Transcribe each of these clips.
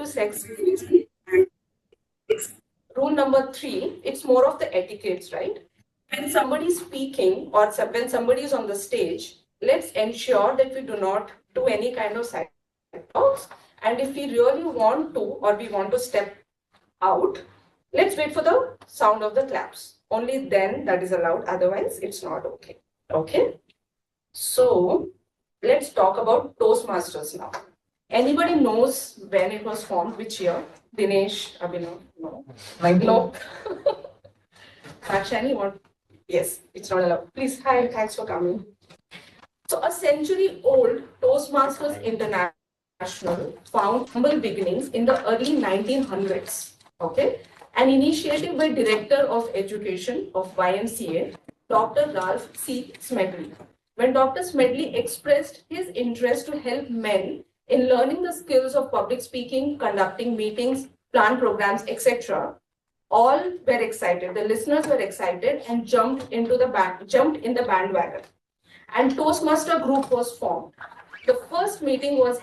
to sex. Rule number 3, it's more of the etiquettes, right? When somebody is speaking or when somebody is on the stage, let's ensure that we do not do any kind of side talks. And if we really want to, or we want to step out, let's wait for the sound of the claps. Only then that is allowed, otherwise it's not okay. Okay? So let's talk about Toastmasters now. Anybody knows when it was formed, which year? Dinesh, Abhinav? No. No. Dakshayani, what? Yes, it's not allowed. Please, hi, thanks for coming. So a century-old Toastmasters International found humble beginnings in the early 1900s. Okay, an initiative by Director of Education of YMCA, Dr. Ralph C. Smedley. When Dr. Smedley expressed his interest to help men in learning the skills of public speaking, conducting meetings, plan programs, etc., all were excited. The listeners were excited and jumped in the bandwagon. And Toastmaster group was formed. The first meeting was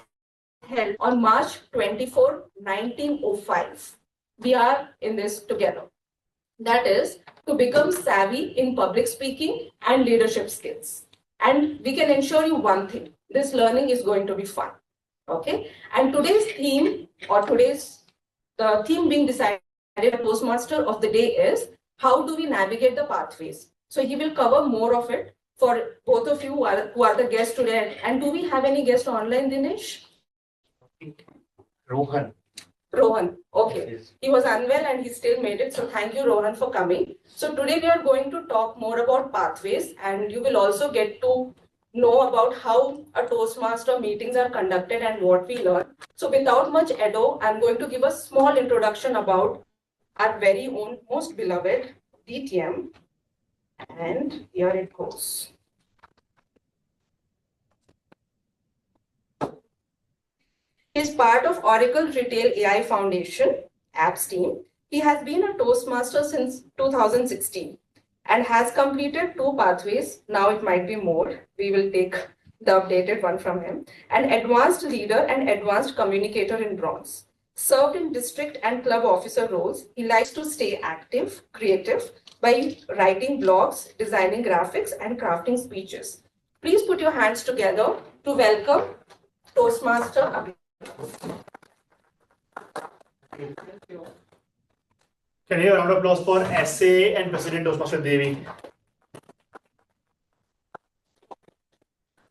held on March 24, 1905. We are in this together. That is to become savvy in public speaking and leadership skills. And we can ensure you one thing, this learning is going to be fun. Okay. And today's theme, or the theme being decided by Toastmaster of the day is, how do we navigate the pathways? So he will cover more of it for both of you who are the guests today. And do we have any guests online, Dinesh? Rohan. Okay. He was unwell and he still made it. So thank you, Rohan, for coming. So today we are going to talk more about pathways, and you will also get to know about how a Toastmaster meetings are conducted and what we learn. So without much ado, I'm going to give a small introduction about our very own most beloved DTM. And here it goes. He is part of Oracle Retail AI Foundation, apps team. He has been a Toastmaster since 2016 and has completed 2 pathways. Now it might be more. We will take the updated one from him. An advanced leader and advanced communicator in bronze. Served in district and club officer roles, he likes to stay active, creative by writing blogs, designing graphics, and crafting speeches. Please put your hands together to welcome Toastmaster Abhinav. Can you have a round of applause for SA and President Toastmaster Devi?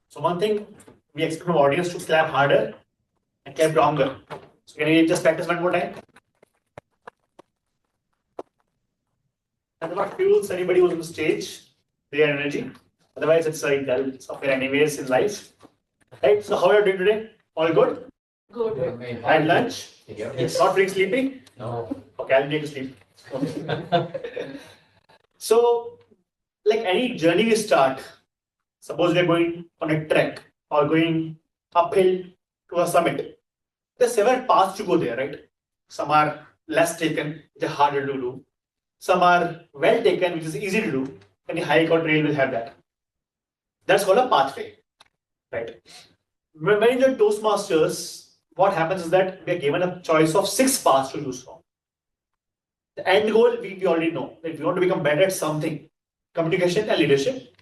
So one thing we expect from audience to clap harder and clap longer. So can you just practice one more time? And what fuels anybody who's on the stage, their energy. Otherwise, it's like dull software anyways in life. Right? So how are you doing today? All good? Good. Had lunch? Yes. Not feeling sleepy? No. Okay, I'll make you sleep. Okay. So, like any journey we start, suppose we're going on a trek or going uphill to a summit. There's several paths to go there, right? Some are less taken, which are harder to do. Some are well taken, which is easy to do. Any hike or trail will have that. That's called a pathway, right? When in the Toastmasters, what happens is that we are given a choice of 6 paths to choose from. The end goal, we already know that we want to become better at something, communication and leadership.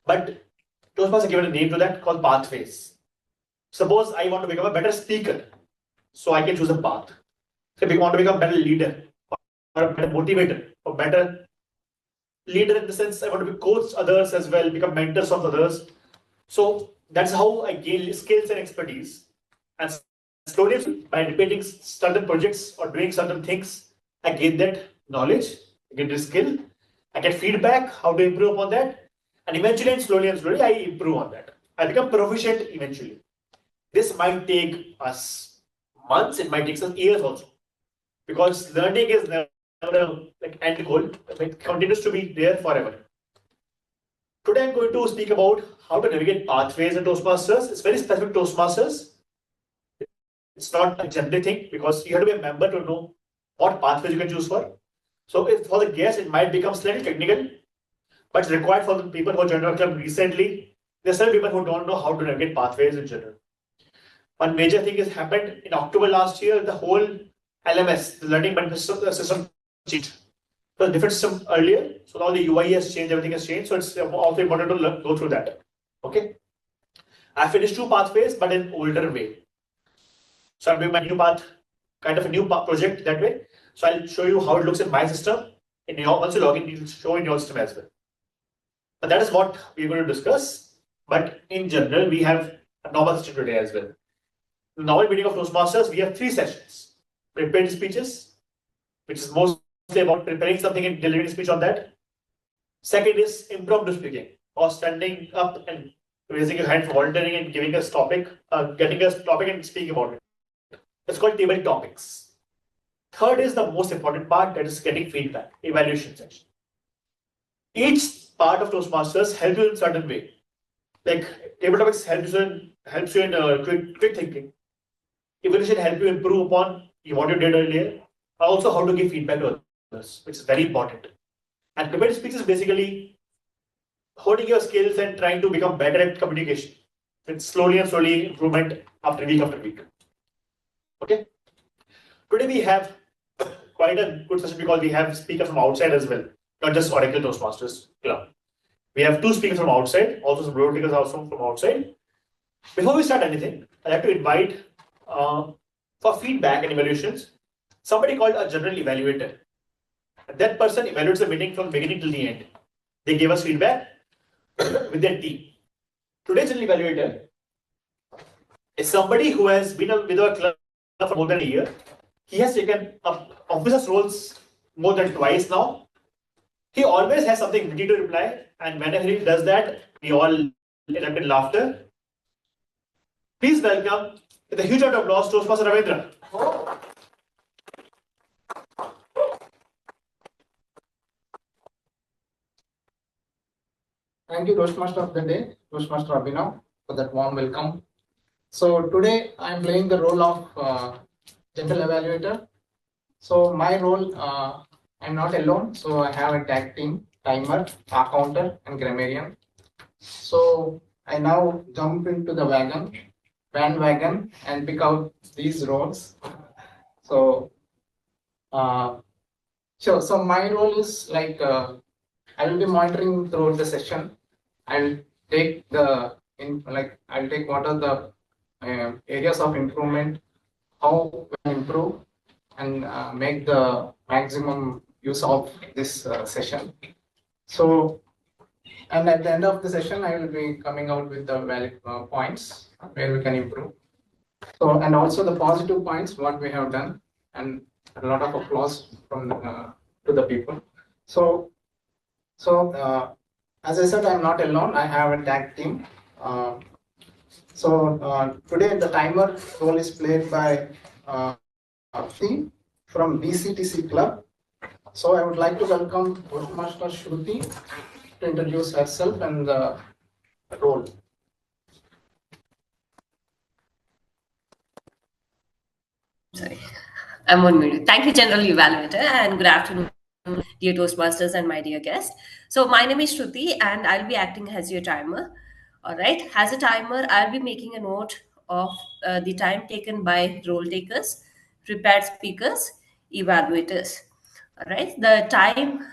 But Toastmasters are given a name to that called pathways. Suppose I want to become a better speaker, so I can choose a path. So if I want to become a better leader, or a better motivator, or better leader in the sense I want to coach others as well, become mentors of others. So that's how I gain skills and expertise. And slowly, by repeating certain projects or doing certain things, I gain that knowledge, I get the skill, I get feedback, how to improve upon that. And eventually, and slowly, I improve on that. I become proficient eventually. This might take us months, it might take us years also. Because learning is never like end goal, it continues to be there forever. Today I'm going to speak about how to navigate pathways in Toastmasters. It's very specific Toastmasters. It's not a generic thing because you have to be a member to know what pathways you can choose for. So if for the guests, it might become slightly technical, but it's required for the people who joined our club recently. There are some people who don't know how to navigate pathways in general. one major thing has happened in October last year. The whole LMS, the learning management system, changed. It was a different system earlier, so now the UI has changed, everything has changed. So it's also important to go through that. Okay. I finished 2 pathways, but in older way. So I'm doing my new path, kind of a new project that way. So I'll show you how it looks in my system. Once you log in, you'll show in your system as well. But that is what we're going to discuss. But in general, we have a normal system today as well. In the normal meeting of Toastmasters, we have 3 sessions. Prepared speeches, which is mostly about preparing something and delivering a speech on that. Second is impromptu speaking, or standing up and raising your hand for volunteering and giving us topic, getting us topic and speaking about it. It's called Tabletopics. Third is the most important part, that is getting feedback, evaluation section. Each part of Toastmasters helps you in a certain way. Like Tabletopics helps you in quick thinking. Evaluation helps you improve upon what you did earlier. Also, how to give feedback to others, which is very important. And prepared speech is basically honing your skills and trying to become better at communication. It's slowly improvement after week. Okay. Today we have quite a good session because we have speakers from outside as well, not just Oracle Toastmasters Club. We have 2 speakers from outside, also some road speakers also from outside. Before we start anything, I'd like to invite for feedback and evaluations somebody called a general evaluator. That person evaluates the meeting from beginning till the end. They give us feedback with their team. Today's general evaluator is somebody who has been with our club for more than a year. He has taken up officer's roles more than twice now. He always has something ready to reply, and whenever he does that, we all erupt in laughter. Please welcome, with a huge round of applause, Toastmaster Ravindra. Thank you, Toastmaster of the Day, Toastmaster Abhinav, for that warm welcome. So today I am playing the role of general evaluator. So my role, I'm not alone. So I have a tag team, timer, accounter, and grammarian. So I now jump into the bandwagon, and pick out these roles. So, sure. So my role is like I will be monitoring throughout the session. I'll take I'll take what are the areas of improvement, how we can improve, and make the maximum use of this session. So, and at the end of the session, I will be coming out with the valid points where we can improve. So, and also the positive points, what we have done, and a lot of applause from to the people. So, as I said, I'm not alone. I have a tag team. Today the timer role is played by Shruthi from BCTC Club. So I would like to welcome Toastmaster Shruthi to introduce herself and the role. Sorry, I'm on mute. Thank you, General Evaluator, and good afternoon, dear Toastmasters and my dear guest. So my name is Shruthi, and I'll be acting as your timer. All right, as a timer, I'll be making a note of the time taken by role takers, prepared speakers, evaluators. All right, the time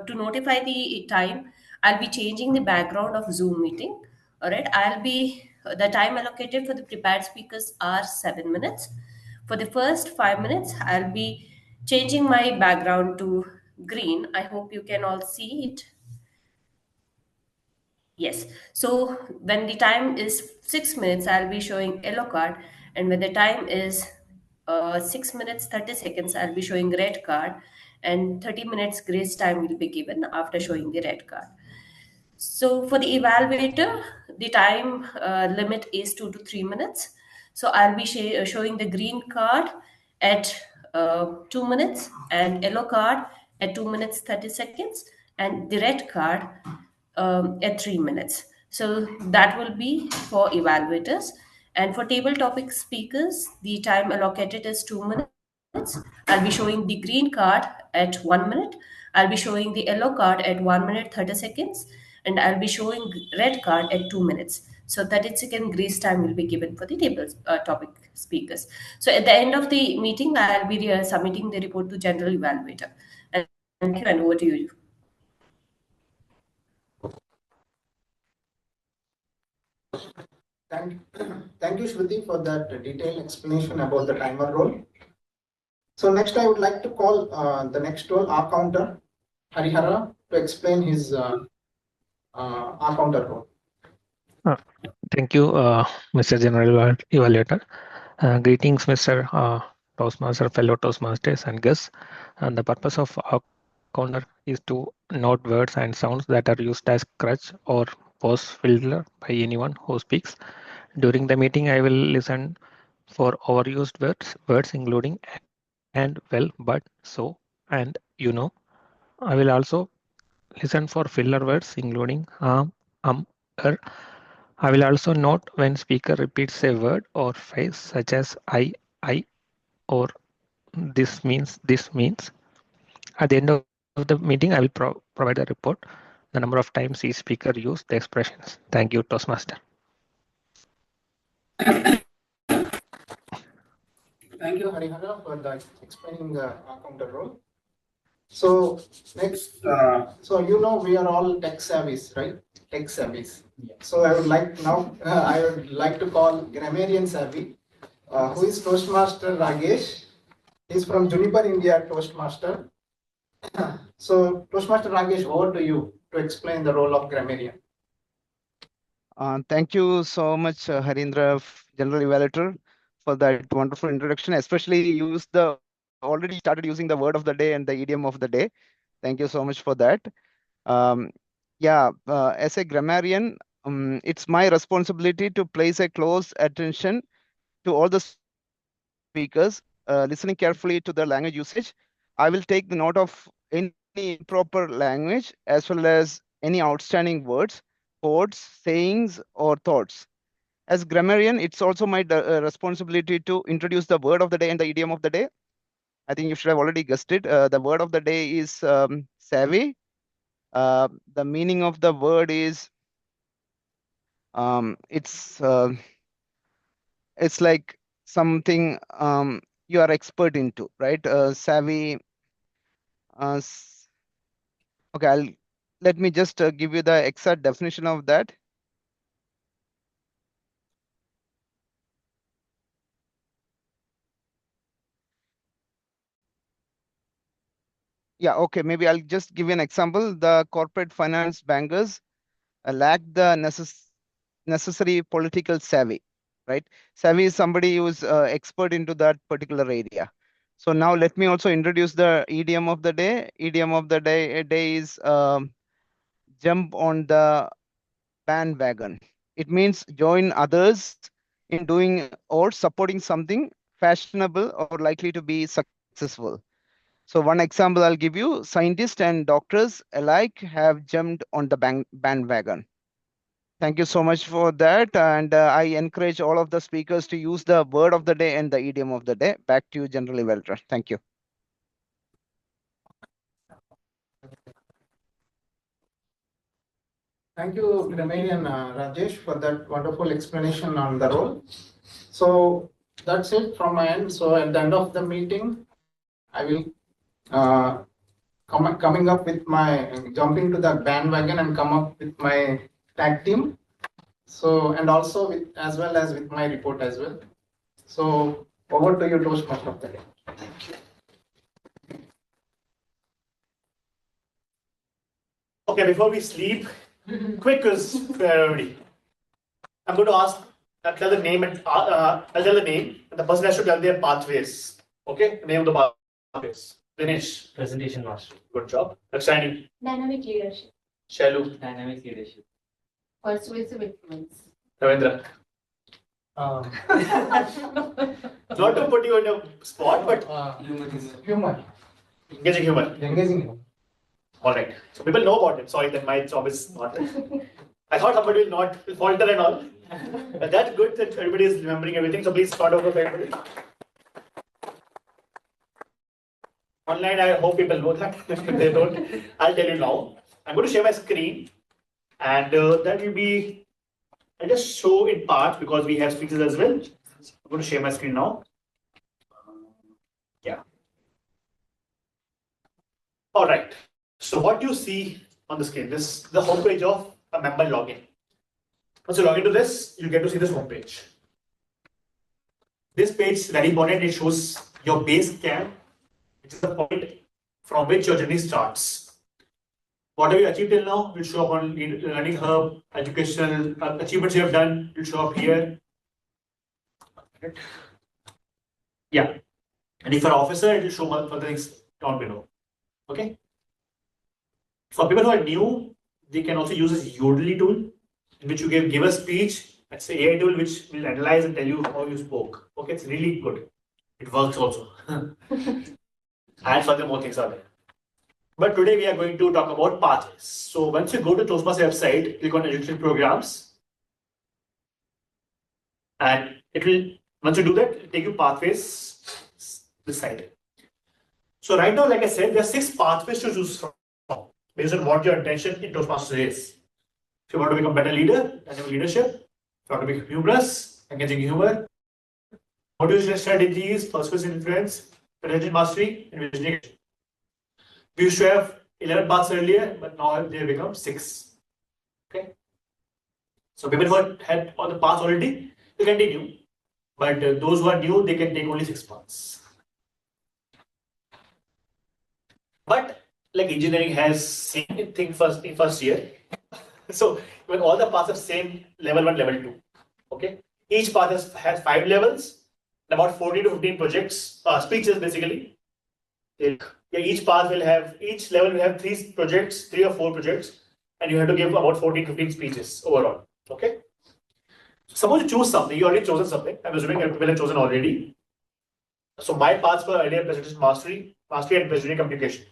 to notify the time, I'll be changing the background of Zoom meeting. All right, the time allocated for the prepared speakers are 7 minutes. For the first 5 minutes, I'll be changing my background to green. I hope you can all see it. Yes. So when the time is 6 minutes, I'll be showing yellow card. And when the time is 6 minutes, 30 seconds, I'll be showing red card. And 30 minutes grace time will be given after showing the red card. So for the evaluator, the time limit is 2 to 3 minutes. So I'll be showing the green card at 2 minutes and yellow card at 2 minutes 30 seconds and the red card at 3 minutes. So that will be for evaluators. And for table topic speakers, the time allocated is 2 minutes. I'll be showing the green card at 1 minute. I'll be showing the yellow card at 1 minute 30 seconds. And I'll be showing red card at 2 minutes. So 30-second grace time will be given for the table topic speakers. So at the end of the meeting, I'll be submitting the report to general evaluator. And thank you, and over to you. Thank you, Shruthi, for that detailed explanation about the timer role. So next, I would like to call the next role, R counter, Harihara, to explain his R counter role. Thank you, Mr. General Evaluator. Greetings, Mr. Toastmaster, fellow Toastmasters and guests. And the purpose of our counter is to note words and sounds that are used as crutch or pause filler by anyone who speaks. During the meeting, I will listen for overused words including and, well, but, so, and, you know. I will also listen for filler words including er. I will also note when speaker repeats a word or phrase such as I, or this means. At the end of the meeting, I will provide a report, the number of times each speaker used the expressions. Thank you, Toastmaster. Thank you, Harihara, for explaining the counter role. So next, we are all tech savvies, right? Tech savvies. Yeah. So I would like to call Grammarian savvy, who is Toastmaster Ragesh. He's from Juniper India Toastmaster. So Toastmaster Ragesh, over to you to explain the role of Grammarian. Thank you so much, Harindra, General Evaluator, for that wonderful introduction. Especially already started using the word of the day and the idiom of the day. Thank you so much for that. As a grammarian, it's my responsibility to place a close attention to all the speakers, listening carefully to the language usage. I will take the note of any improper language as well as any outstanding words, quotes, sayings, or thoughts. As grammarian, it's also my responsibility to introduce the word of the day and the idiom of the day. I think you should have already guessed it. The word of the day is savvy. The meaning of the word is it's like something you are expert into, right? Savvy. Okay, let me just give you the exact definition of that. Yeah, okay, maybe I'll just give you an example. The corporate finance bankers lack the necessary political savvy, right? Savvy is somebody who's expert into that particular area. So now let me also introduce the idiom of the day. Idiom of the day is jump on the bandwagon. It means join others in doing or supporting something fashionable or likely to be successful. So one example I'll give you, scientists and doctors alike have jumped on the bandwagon. Thank you so much for that. And I encourage all of the speakers to use the word of the day and the idiom of the day. Back to you, General Evaluator. Thank you. Thank you, Grammarian Rajesh, for that wonderful explanation on the role. So that's it from my end. So at the end of the meeting, I will coming up with jumping to the bandwagon and come up with my tag team. So, and also as well as with my report as well. So over to you, Toastmaster of the day. Thank you. Okay, before we sleep, quick quiz for everybody. I'm going to I'll tell the name and the person has to tell their pathways. Okay, name of the pathways. Dinesh. Presentation mastery. Good job. Dakshayani. Dynamic leadership. Shailu. Dynamic leadership. Persuasive influence. Ravindra. Not to put you on a spot, but Humor. engaging humor. Engaging humor. All right. So people know about it. Sorry, then my job is not. I thought somebody will not falter and all. But that's good that everybody is remembering everything. So please start over for everybody. Online, I hope people know that. If they don't, I'll tell you now. I'm going to share my screen, and that will be I'll just show in part because we have speeches as well. I'm going to share my screen now. Yeah. All right. So what you see on the screen, this is the homepage of a member login. Once you log into this, you'll get to see this homepage. This page is very important. It shows your base camp, which is the point from which your journey starts. Whatever you achieved till now will show up on Learning Hub, educational achievements you have done will show up here. Yeah. And if you're an officer, it will show up for the things down below. Okay. For people who are new, they can also use this Yodely tool, in which you give a speech. That's the AI tool which will analyze and tell you how you spoke. Okay, it's really good. It works also. And further more things are there. But today we are going to talk about pathways. So once you go to Toastmasters website, click on education programs. And it will, once you do that, it will take you pathways this side. So right now, like I said, there are 6 pathways to choose from based on what your intention in Toastmasters is. If you want to become a better leader, dynamic leadership. If you want to be humorous, engaging humor. Motivational strategies, persuasive influence, presentation mastery, and visioning. We used to have 11 paths earlier, but now they have become 6. Okay. So people who had all the paths already, they continue. But those who are new, they can take only 6 paths. But like engineering has same thing in first year. So when all the paths are same level 1, level 2. Okay. Each path has 5 levels, about 14 to 15 projects, speeches basically. Each path will have, each level will have 3 projects, 3 or 4 projects, and you have to give about 14, 15 speeches overall. Okay. So suppose you choose something, you already chosen something. I'm assuming people have chosen already. So my paths were earlier presentation mastery and presentation communication.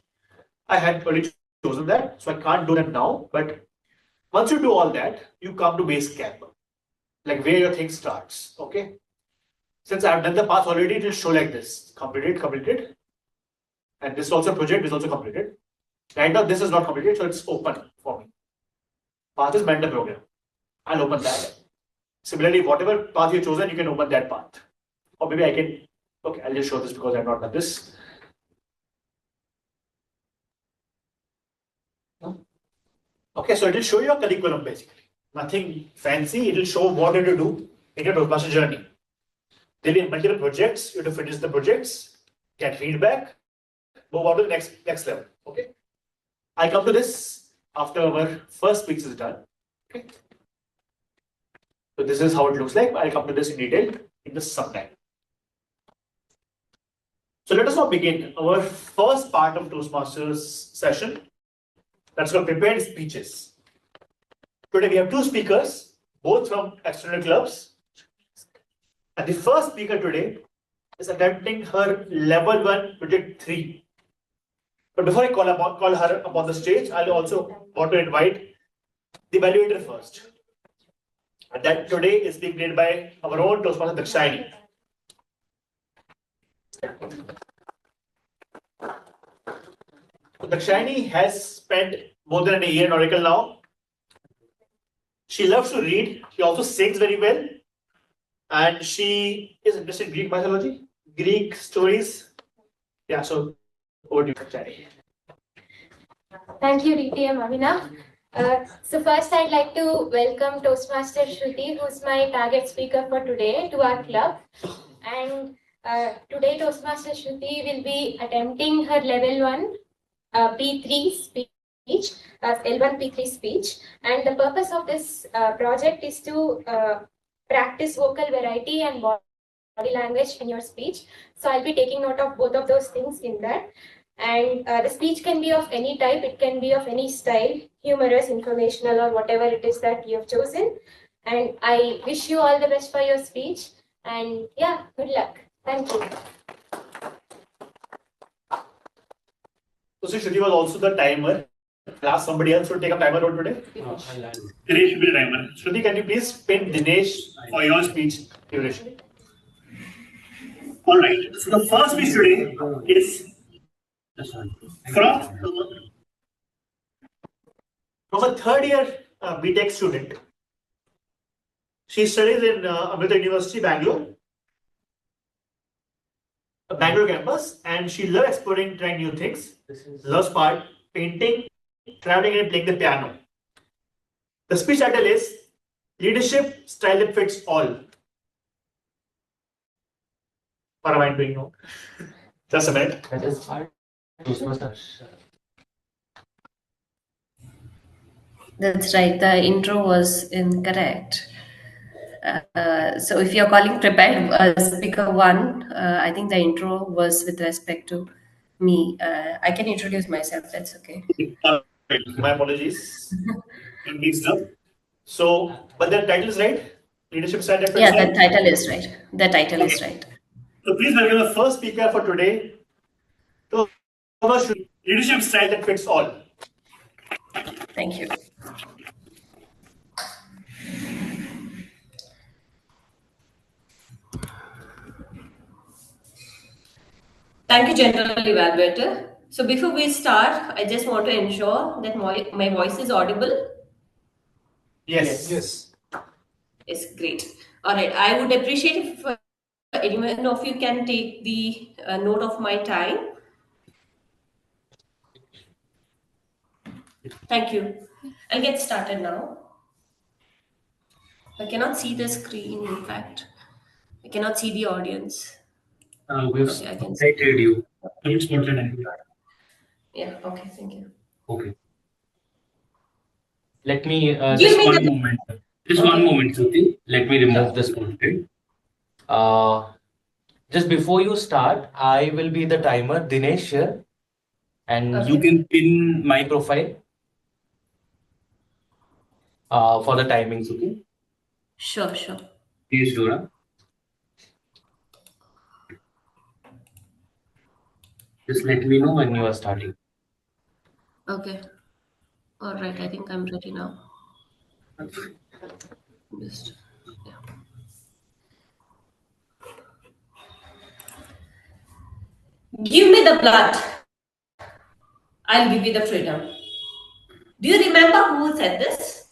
I had already chosen that, so I can't do that now. But once you do all that, you come to base camp, like where your thing starts. Okay. Since I've done the path already, it will show like this: completed. And this is also project, this is also completed. Right now, this is not completed, so it's open for me. Path is mentor program. I'll open that. Similarly, whatever path you've chosen, you can open that path. Or maybe I can, okay, I'll just show this because I've not done this. Okay, so it will show you a curriculum basically. Nothing fancy, it will show what you have to do in your Toastmaster journey. There will be multiple projects, you have to finish the projects, get feedback, move on to the next level. Okay. I come to this after our first speech is done. Okay. So this is how it looks like. I'll come to this in detail in the sometime. So let us now begin our first part of Toastmasters session. That's called prepared speeches. Today we have 2 speakers, both from external clubs. And the first speaker today is attempting her level 1 project 3. But before I call her up on the stage, I'll also want to invite the evaluator first. And that today is being played by our own Toastmaster Dakshayani. So Dakshayani has spent more than a year in Oracle now. She loves to read. She also sings very well. And she is interested in Greek mythology, Greek stories. Yeah, so over to you, Dakshayani. Thank you, DTM Abhinav. So first I'd like to welcome Toastmaster Shruthi, who's my target speaker for today, to our club. And today Toastmaster Shruthi will be attempting her level 1 P3 speech, L1 P3 speech. And the purpose of this project is to practice vocal variety and body language in your speech. So I'll be taking note of both of those things in that. And the speech can be of any type, it can be of any style, humorous, informational, or whatever it is that you have chosen. And I wish you all the best for your speech. And yeah, good luck. Thank you. So Shruthi was also the timer. I'll ask somebody else to take a timer role today. Dinesh should be the timer. Shruthi, can you please pin Dinesh for your speech duration? All right. So the first speech today is from a third year BTech student. She studies in Amrita University, Bangalore campus, and she loves exploring, trying new things. Loves art, painting, traveling, and playing the piano. The speech title is Leadership Style That Fits All. What am I doing now? Just a minute. That is hard. That's right. The intro was incorrect. So if you're calling prepared speaker one, I think the intro was with respect to me. I can introduce myself. That's okay. My apologies. I'm mixed up. So, but the title is right. Leadership Style That Fits Yeah, All. the title is right. The title is right. So please welcome the first speaker for today. Leadership Style That Fits All. Thank you. Thank you, General Evaluator. So before we start, I just want to ensure that my voice is audible. Yes. Yes, great. All right. I would appreciate if anyone of you can take the note of my time. Thank you. I'll get started now. I cannot see the screen, in fact. I cannot see the audience. We've Okay, I can cited you. Yeah, okay, thank you. Okay. Let me Give just me one the- moment. Just Okay. one moment, Shruthi. Let me remove this content. Just before you start, I will be the timer, Dinesh here, and you Okay. can pin my profile for the timings, okay? Sure. Please, Dora. Just let me know when you are starting. Okay. All right, I think I'm ready now. Just, yeah. Give me the blood. I'll give you the freedom. Do you remember who said this?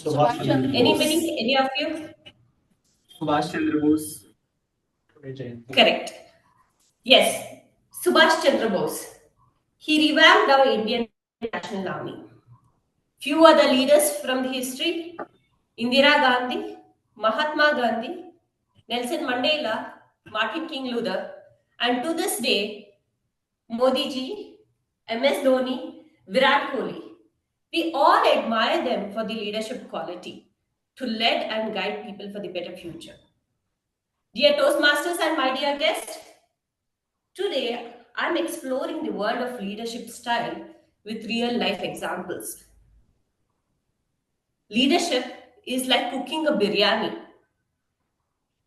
Anybody? Any of you? Subhash Chandra Bose. Correct. Yes, Subhash Chandra Bose. He revamped our Indian National Army. Few other leaders from the history: Indira Gandhi, Mahatma Gandhi, Nelson Mandela, Martin King Luther, and to this day, Modi ji, MS Dhoni, Virat Kohli. We all admire them for the leadership quality to lead and guide people for the better future. Dear Toastmasters and my dear guests, today I'm exploring the world of leadership style with real life examples. Leadership is like cooking a biryani.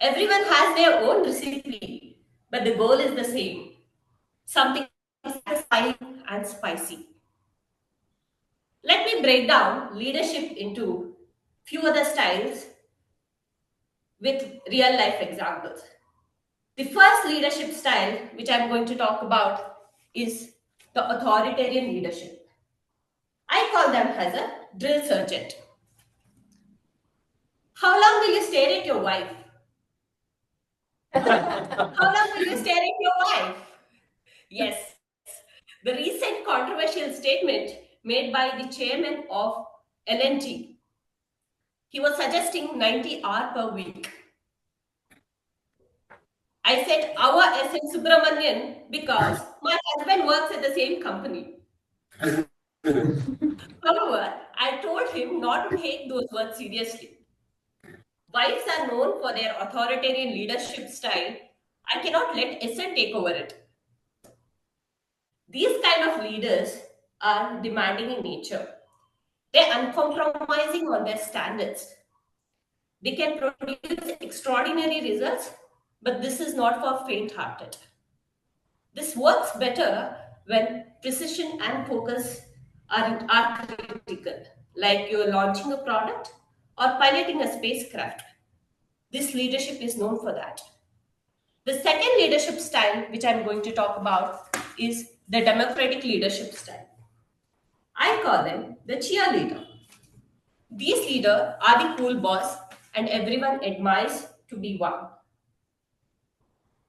Everyone has their own recipe, but the goal is the same: something satisfying and spicy. Let me break down leadership into few other styles with real life examples. The first leadership style which I'm going to talk about is the authoritarian leadership. I call them as a drill sergeant. How long will you stare at your wife? How long will you stare at your wife? Yes, the recent controversial statement made by the chairman of LNG. He was suggesting 90 hours per week. I said our SN Subramanian because my husband works at the same company. However, I told him not to take those words seriously. Wives are known for their authoritarian leadership style. I cannot let SN take over it. These kind of leaders are demanding in nature. They're uncompromising on their standards. They can produce extraordinary results, but this is not for faint-hearted. This works better when precision and focus are critical, like you're launching a product or piloting a spacecraft. This leadership is known for that. The second leadership style, which I'm going to talk about, is the democratic leadership style. I call them the cheerleader. These leaders are the cool boss and everyone admires to be one.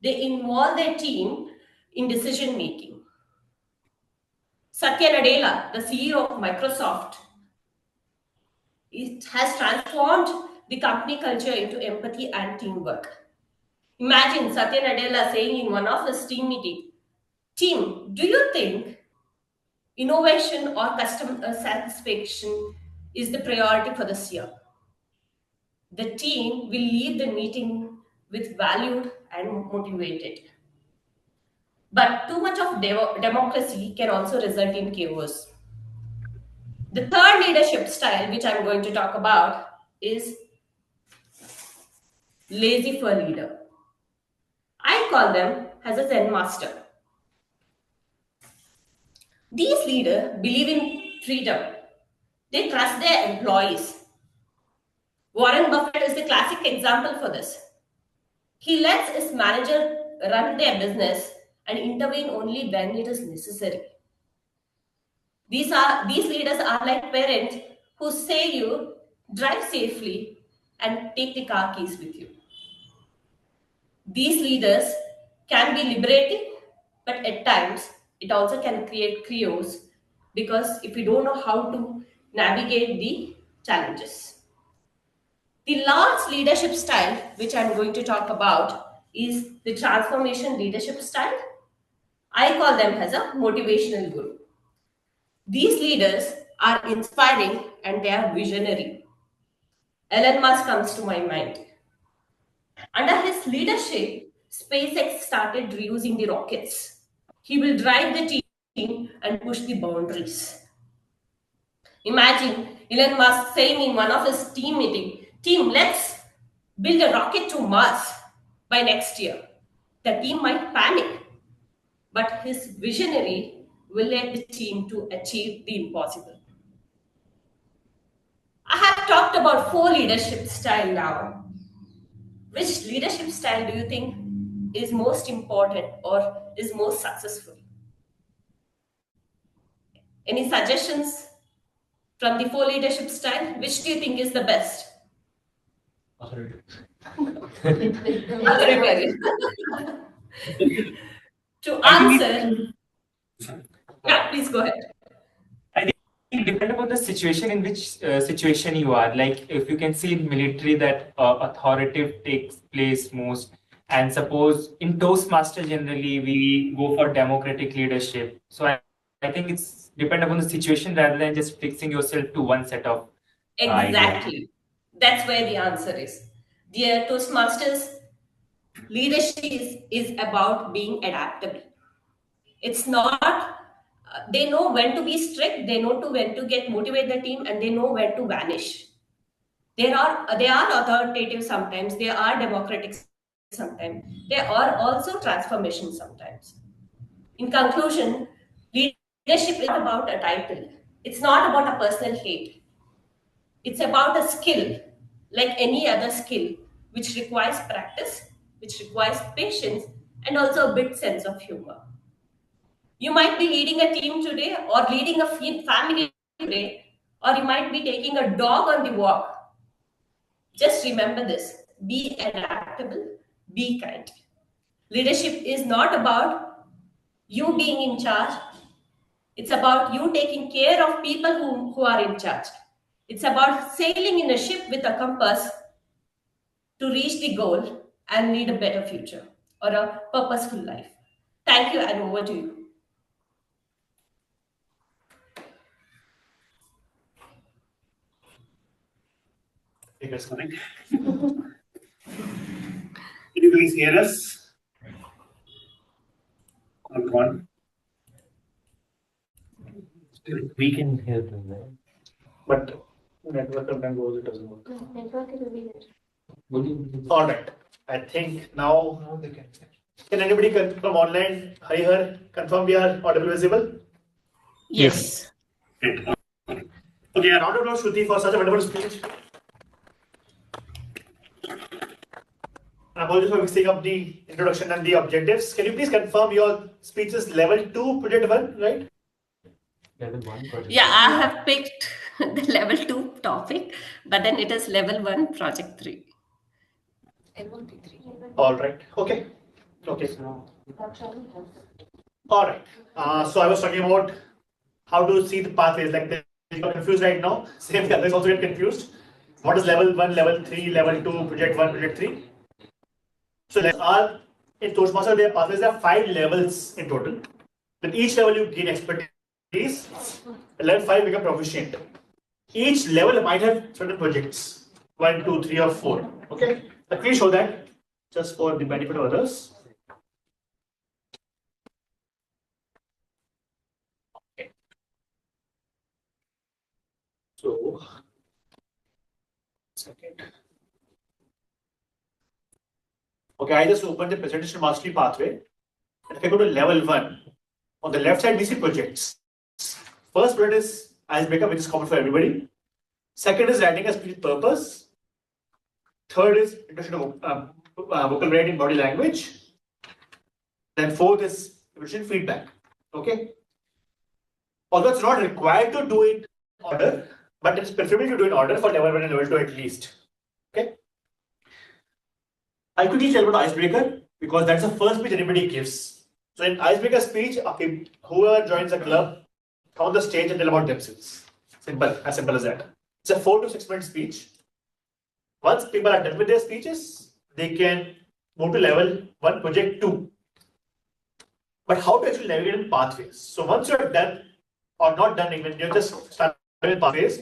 They involve their team in decision making. Satya Nadella, the CEO of Microsoft, it has transformed the company culture into empathy and teamwork. Imagine Satya Nadella saying in one of his team meetings, "Team, do you think innovation or customer satisfaction is the priority for this year?" The team will leave the meeting with valued and motivated. But too much of democracy can also result in chaos. The third leadership style, which I'm going to talk about, is lazy for leader. I call them as a Zen master. These leaders believe in freedom. They trust their employees. Warren Buffett is the classic example for this. He lets his manager run their business and intervene only when it is necessary. These leaders are like parents who say you drive safely and take the car keys with you. These leaders can be liberating, but at times it also can create chaos because if you don't know how to navigate the challenges. The last leadership style, which I'm going to talk about, is the transformation leadership style. I call them as a motivational guru. These leaders are inspiring and they are visionary. Elon Musk comes to my mind. Under his leadership, SpaceX started reusing the rockets. He will drive the team and push the boundaries. Imagine Elon Musk saying in one of his team meetings, "Team, let's build a rocket to Mars by next year." The team might panic, but his visionary will lead the team to achieve the impossible. I have talked about 4 leadership style now. Which leadership style do you think is most important or is most successful? Any suggestions from the 4 leadership style? Which do you think is the best? To answer, yeah, please go ahead. I think depending upon the situation in which situation you are, like if you can see in military that authoritative takes place most, and suppose in Toastmaster generally we go for democratic leadership. So I think it's depend upon the situation rather than just fixing yourself to one set of Exactly. ideas. That's where the answer is. Dear Toastmasters, leadership is about being adaptable. It's not, they know when to be strict, they know when to motivate the team, and they know when to vanish. They are authoritative sometimes, they are democratic sometimes, they are also transformation sometimes. In conclusion, leadership is about a title. It's not about a personal hate. It's about a skill, like any other skill, which requires practice, which requires patience, and also a bit sense of humor. You might be leading a team today, or leading a family today, or you might be taking a dog on the walk. Just remember this: be adaptable, be kind. Leadership is not about you being in charge. It's about you taking care of people who are in charge. It's about sailing in a ship with a compass to reach the goal and lead a better future or a purposeful life. Thank you, and over to you. Take us coming. Can you please hear us? Come on. We can hear them there. But network sometimes goes, it doesn't work. Network will be there. All right. I think now they can. Can anybody from online, Harihara, confirm we are audible visible? Yes. Great. Okay, a round of applause, Shruthi, for such a wonderful speech. Apologies for mixing up the introduction and the objectives. Can you please confirm your speech is level 2, project 1, right? Level 1 project. Yeah, I have picked the level 2 topic, but then it is level 1 project 3. All right. Okay. Okay. All right. So I was talking about how to see the pathways. Like they got confused right now. Same the others also get confused. What is level 1, level 3, level 2, project 1, project 3? So let's are in Toastmasters there are pathways. There are 5 levels in total. With each level you gain expertise. Level 5 become proficient. Each level might have certain projects. 1, 2, 3, or 4. Okay. Let me show that just for the benefit of others. Okay. So, second. Okay, I just opened the presentation mastery pathway. And if I go to level 1, on the left side we see projects. First project is icebreaker, which is common for everybody. Second is writing a speech purpose. Third is introduction to vocabulary and body language. Then fourth is evaluation feedback. Okay. Although it's not required to do it in order, but it's preferable to do it in order for level 1 and level 2 at least. Okay. I quickly tell about icebreaker because that's the first speech anybody gives. So in icebreaker speech, whoever joins the club come on the stage and tell about themselves. Simple as that. It's a 4 to 6 minute speech. Once people are done with their speeches, they can move to level 1, project 2. But how to actually navigate in pathways? So once you're done or not done, even you're just starting with pathways,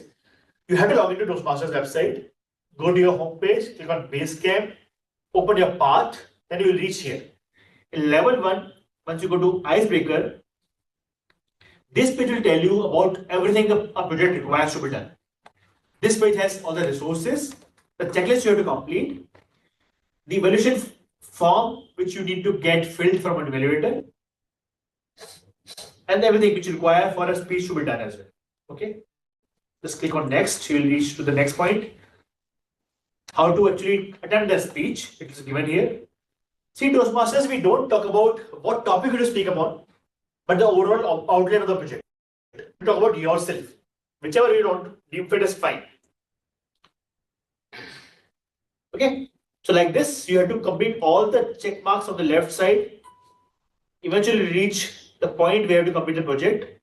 you have to log into Toastmasters website, go to your home page, click on Basecamp, open your path, then you will reach here. In level 1, once you go to icebreaker, this page will tell you about everything a project requires to be done. This page has all the resources, the checklist you have to complete, the evaluation form which you need to get filled from an evaluator, and everything which you require for a speech to be done as well. Okay. Just click on next, you will reach to the next point. How to actually attend the speech, it is given here. See, Toastmasters, we don't talk about what topic you to speak about, but the overall outline of the project. We talk about yourself. Whichever you don't deem fit is fine. Okay. So like this, you have to complete all the check marks on the left side. Eventually reach the point where you have to complete the project.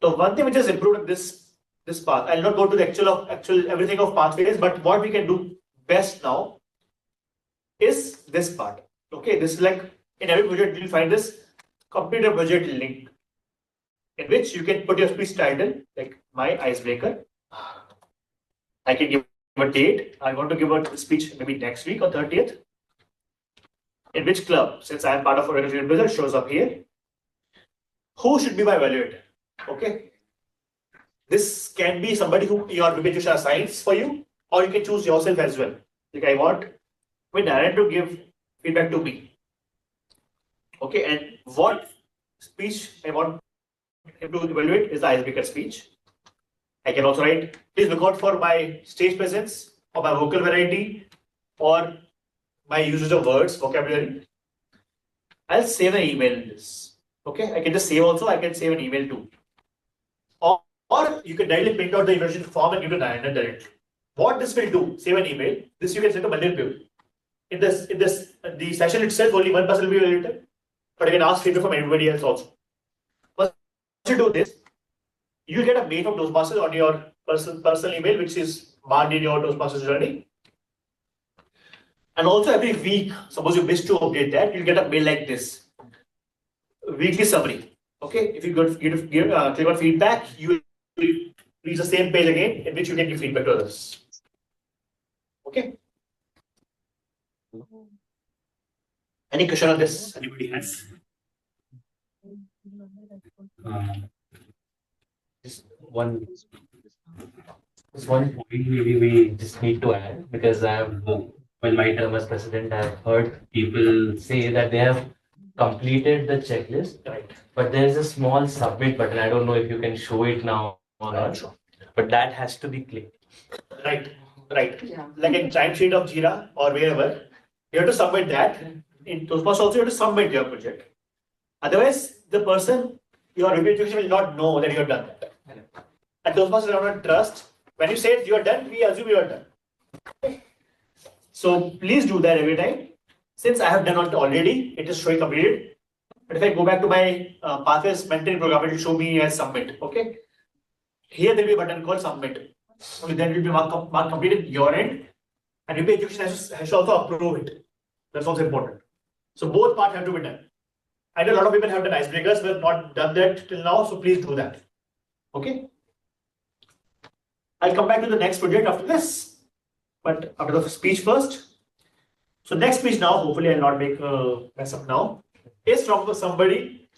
So one thing which has improved in this path, I'll not go to the actual everything of pathways, but what we can do best now is this part. Okay, this is like in every project you'll find this complete a project link in which you can put your speech title like my icebreaker. I can give a date. I want to give a speech maybe next week or 30th. In which club? Since I am part of a regular Trailblazers, shows up here. Who should be my evaluator? Okay. This can be somebody who your evaluation assigns for you, or you can choose yourself as well. Like I want Darren to give feedback to me. Okay, and what speech I want him to evaluate is the icebreaker speech. I can also write, please look out for my stage presence or my vocal variety or my usage of words, vocabulary. I'll save an email in this. Okay, I can just save also, I can save an email too. Or you can directly print out the evaluation form and give it to Diana directly. What this will do, save an email, this you can send to multiple people. In the session itself, only one person will be evaluated, but you can ask feedback from everybody else also. Once you do this, you get a mail from Toastmasters on your personal email, which is marked in your Toastmasters journey. And also every week, suppose you wish to update that, you'll get a mail like this. Weekly summary. Okay, if you click on feedback, you will reach the same page again in which you can give feedback to others. Okay. Any question on this? Anybody has? Just one point maybe we just need to add, because I have, when my term as president, I've heard people say that they have completed the checklist, Right. but there is a small submit button. I don't know if you can show it now or not, but that has to be clicked. Right. Yeah. Like in timesheet of Jira or wherever, you have to submit that. In Toastmasters also, you have to submit your project. Otherwise, the person your repeat education will not know that you have done that. And Toastmasters are not trust. When you say you are done, we assume you are done. So please do that every time. Since I have done it already, it is showing completed. But if I go back to my Pathways mentoring program, it will show me as submit. Okay. Here there will be a button called submit. Okay, then it will be marked completed your end. And repeat education has to also approve it. That's also important. So both parts have to be done. I know a lot of people have done icebreakers, but not done that till now. So please do that. Okay. I'll come back to the next project after this, but after the speech first. So next speech now, hopefully I'll not make a mess up now, is from somebody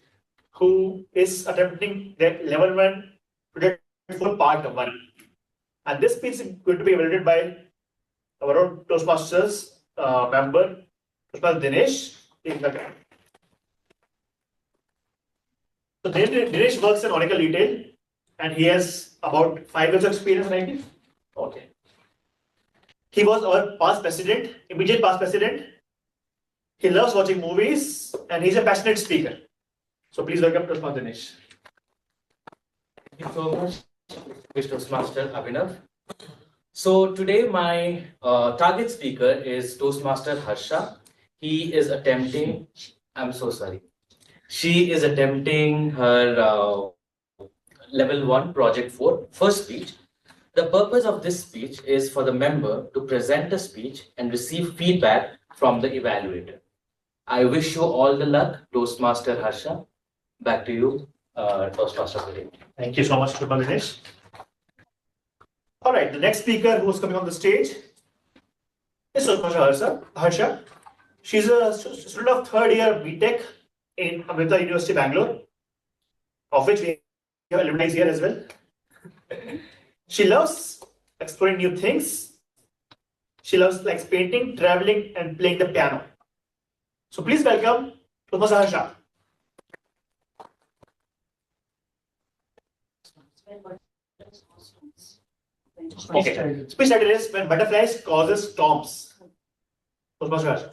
who is attempting the level 1 project for part 1. And this speech is going to be evaluated by our own Toastmasters member, Toastmaster Dinesh. In the camp. So Dinesh works in Oracle retail and he has about 5 years of experience, right? Okay. He was our past president, immediate past president. He loves watching movies and he's a passionate speaker. So please welcome Toastmaster Dinesh. Thank you so much, Mr. Toastmaster Abhinav. So today my target speaker is Toastmaster Harsha. He is attempting, I'm so sorry. She is attempting her level 1 project 4 first speech. The purpose of this speech is for the member to present a speech and receive feedback from the evaluator. I wish you all the luck, Toastmaster Harsha. Back to you, Toastmaster Dinesh. Thank you so much, Dinesh. All right, the next speaker who is coming on the stage is Toastmaster Harsha. She's a student of 3rd year BTech in Amrita University, Bangalore, of which we have alumni here as well. She loves exploring new things. She loves like painting, traveling, and playing the piano. So please welcome Toastmaster Harsha. Okay. Speech title is When Butterflies Causes Storms. Toastmaster Harsha.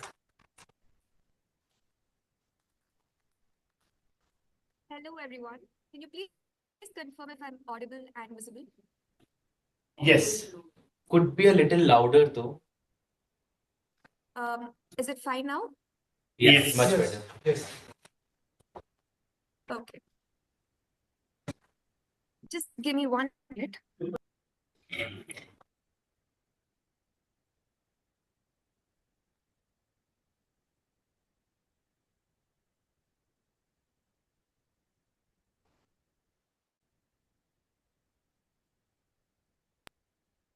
Hello everyone. Can you please confirm if I'm audible and visible? Yes. Could be a little louder though. Is it fine now? Yes, much better. Yes. Okay. Just give me 1 minute.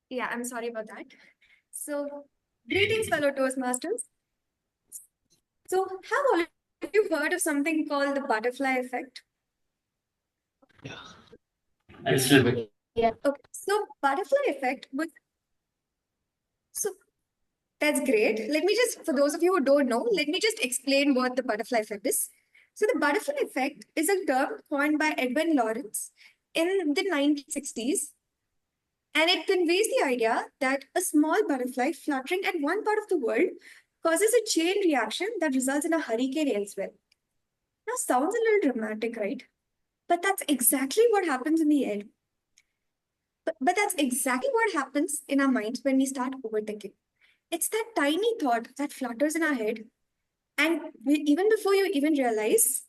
Yeah, I'm sorry about that. So, greetings, fellow Toastmasters. So, have all of you heard of something called the butterfly effect? A little bit. Yeah. Okay. So, butterfly effect was. So, that's great. Let me just, for those of you who don't know, let me just explain what the butterfly effect is. So, the butterfly effect is a term coined by Edwin Lawrence in the 1960s. And it conveys the idea that a small butterfly fluttering at one part of the world causes a chain reaction that results in a hurricane elsewhere. Now, sounds a little dramatic, right? But that's exactly what happens in the air. But that's exactly what happens in our minds when we start overthinking. It's that tiny thought that flutters in our head. And even before you even realize,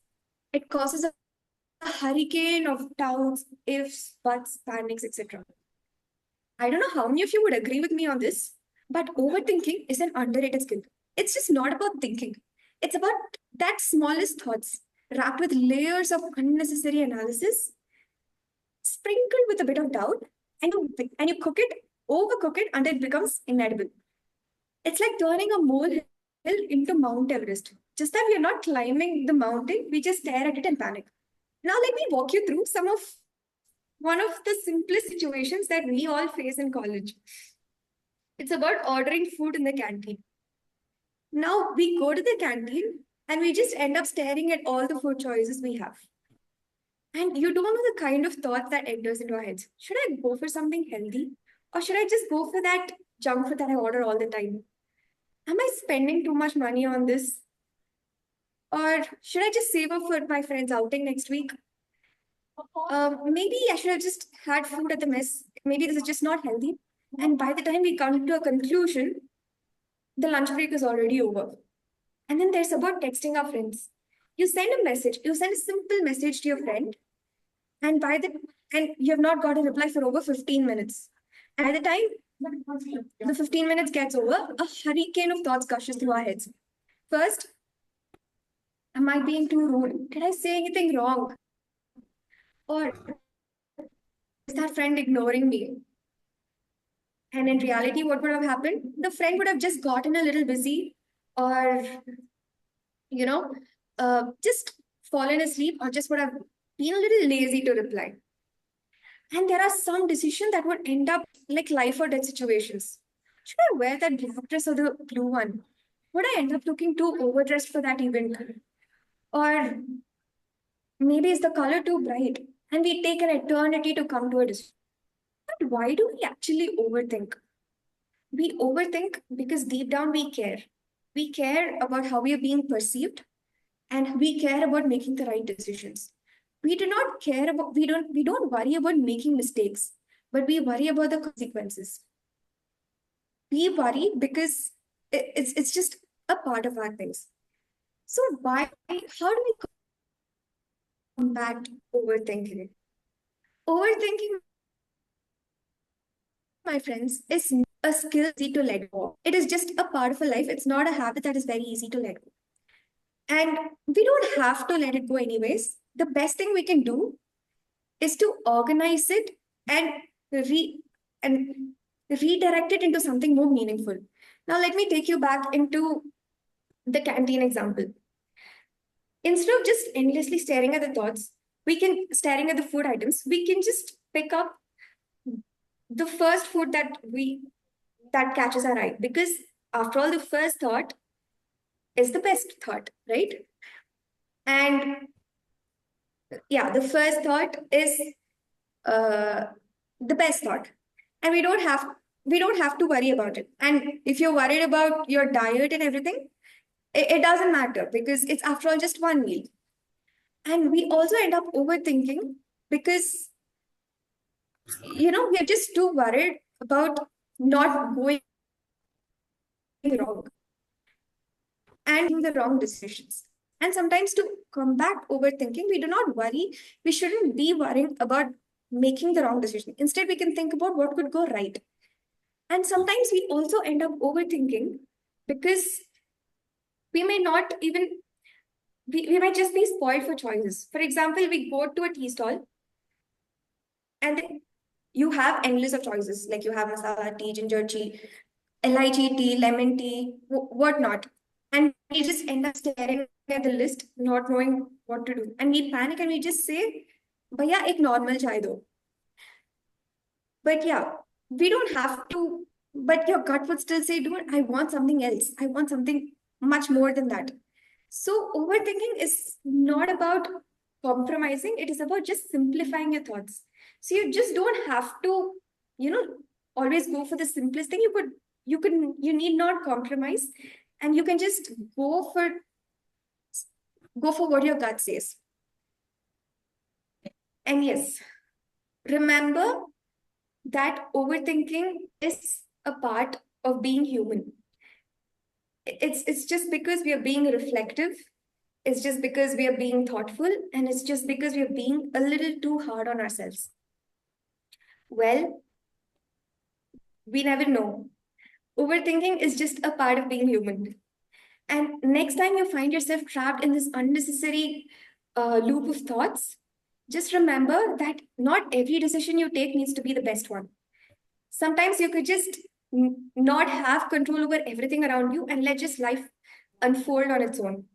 it causes a hurricane of doubts, ifs, buts, panics, etc. I don't know how many of you would agree with me on this, but overthinking is an underrated skill. It's just not about thinking. It's about that smallest thoughts wrapped with layers of unnecessary analysis, sprinkled with a bit of doubt, and you cook it, overcook it until it becomes inedible. It's like turning a molehill into Mount Everest. Just that we are not climbing the mountain, we just stare at it and panic. Now let me walk you through one of the simplest situations that we all face in college. It's about ordering food in the canteen. Now we go to the canteen and we just end up staring at all the food choices we have. And you don't know the kind of thought that enters into our heads. Should I go for something healthy? Or should I just go for that junk food that I order all the time? Am I spending too much money on this? Or should I just save up for my friend's outing next week? maybe I should have just had food at the mess. Maybe this is just not healthy. And by the time we come to a conclusion, the lunch break is already over. And then there's about texting our friends. You send a message, you send a simple message to your friend, and you have not got a reply for over 15 minutes. And by the time the 15 minutes gets over, a hurricane of thoughts gushes through our heads. First, am I being too rude? Did I say anything wrong? Or is that friend ignoring me? And in reality, what would have happened? The friend would have just gotten a little busy, or just fallen asleep, or just would have been a little lazy to reply. And there are some decisions that would end up like life or death situations. Should I wear that black dress or the blue one? Would I end up looking too overdressed for that event? Or maybe is the color too bright and we take an eternity to come to a decision? But why do we actually overthink? We overthink because deep down we care. We care about how we are being perceived, and we care about making the right decisions. We don't worry about making mistakes, but we worry about the consequences. We worry because it's just a part of our things. So how do we combat overthinking? Overthinking, my friends, is a skill easy to let go. It is just a part of a life. It's not a habit that is very easy to let go. And we don't have to let it go anyways. The best thing we can do is to organize it and redirect it into something more meaningful. Now, let me take you back into the canteen example. Instead of just endlessly staring at the thoughts, staring at the food items, we can just pick up the first food that catches our eye, because after all, the first thought is the best thought, right? And yeah, the first thought is the best thought, and we don't have to worry about it. And if you're worried about your diet and everything, it doesn't matter, because it's after all just one meal. And we also end up overthinking because we are just too worried about not going wrong and making the wrong decisions. And sometimes to combat overthinking, we do not worry. We shouldn't be worrying about making the wrong decision. Instead, we can think about what could go right. And sometimes we also end up overthinking because we may not even, we might just be spoiled for choices. For example, we go to a tea stall and then you have endless of choices. Like you have masala tea, ginger tea, lychee tea, lemon tea, whatnot. And we just end up staring at the list, not knowing what to do. And we panic and we just say, Bhaiya, ek normal chai do. But yeah, we don't have to, but your gut would still say, dude, I want something else. I want something much more than that. So overthinking is not about compromising. It is about just simplifying your thoughts. So you just don't have to, always go for the simplest thing. You need not compromise, and you can just go for what your gut says. And yes, remember that overthinking is a part of being human. It's just because we are being reflective, it's just because we are being thoughtful, and it's just because we are being a little too hard on ourselves. Well, we never know. Overthinking is just a part of being human. And next time you find yourself trapped in this unnecessary loop of thoughts, just remember that not every decision you take needs to be the best one. Sometimes you could just not have control over everything around you and let just life unfold on its own.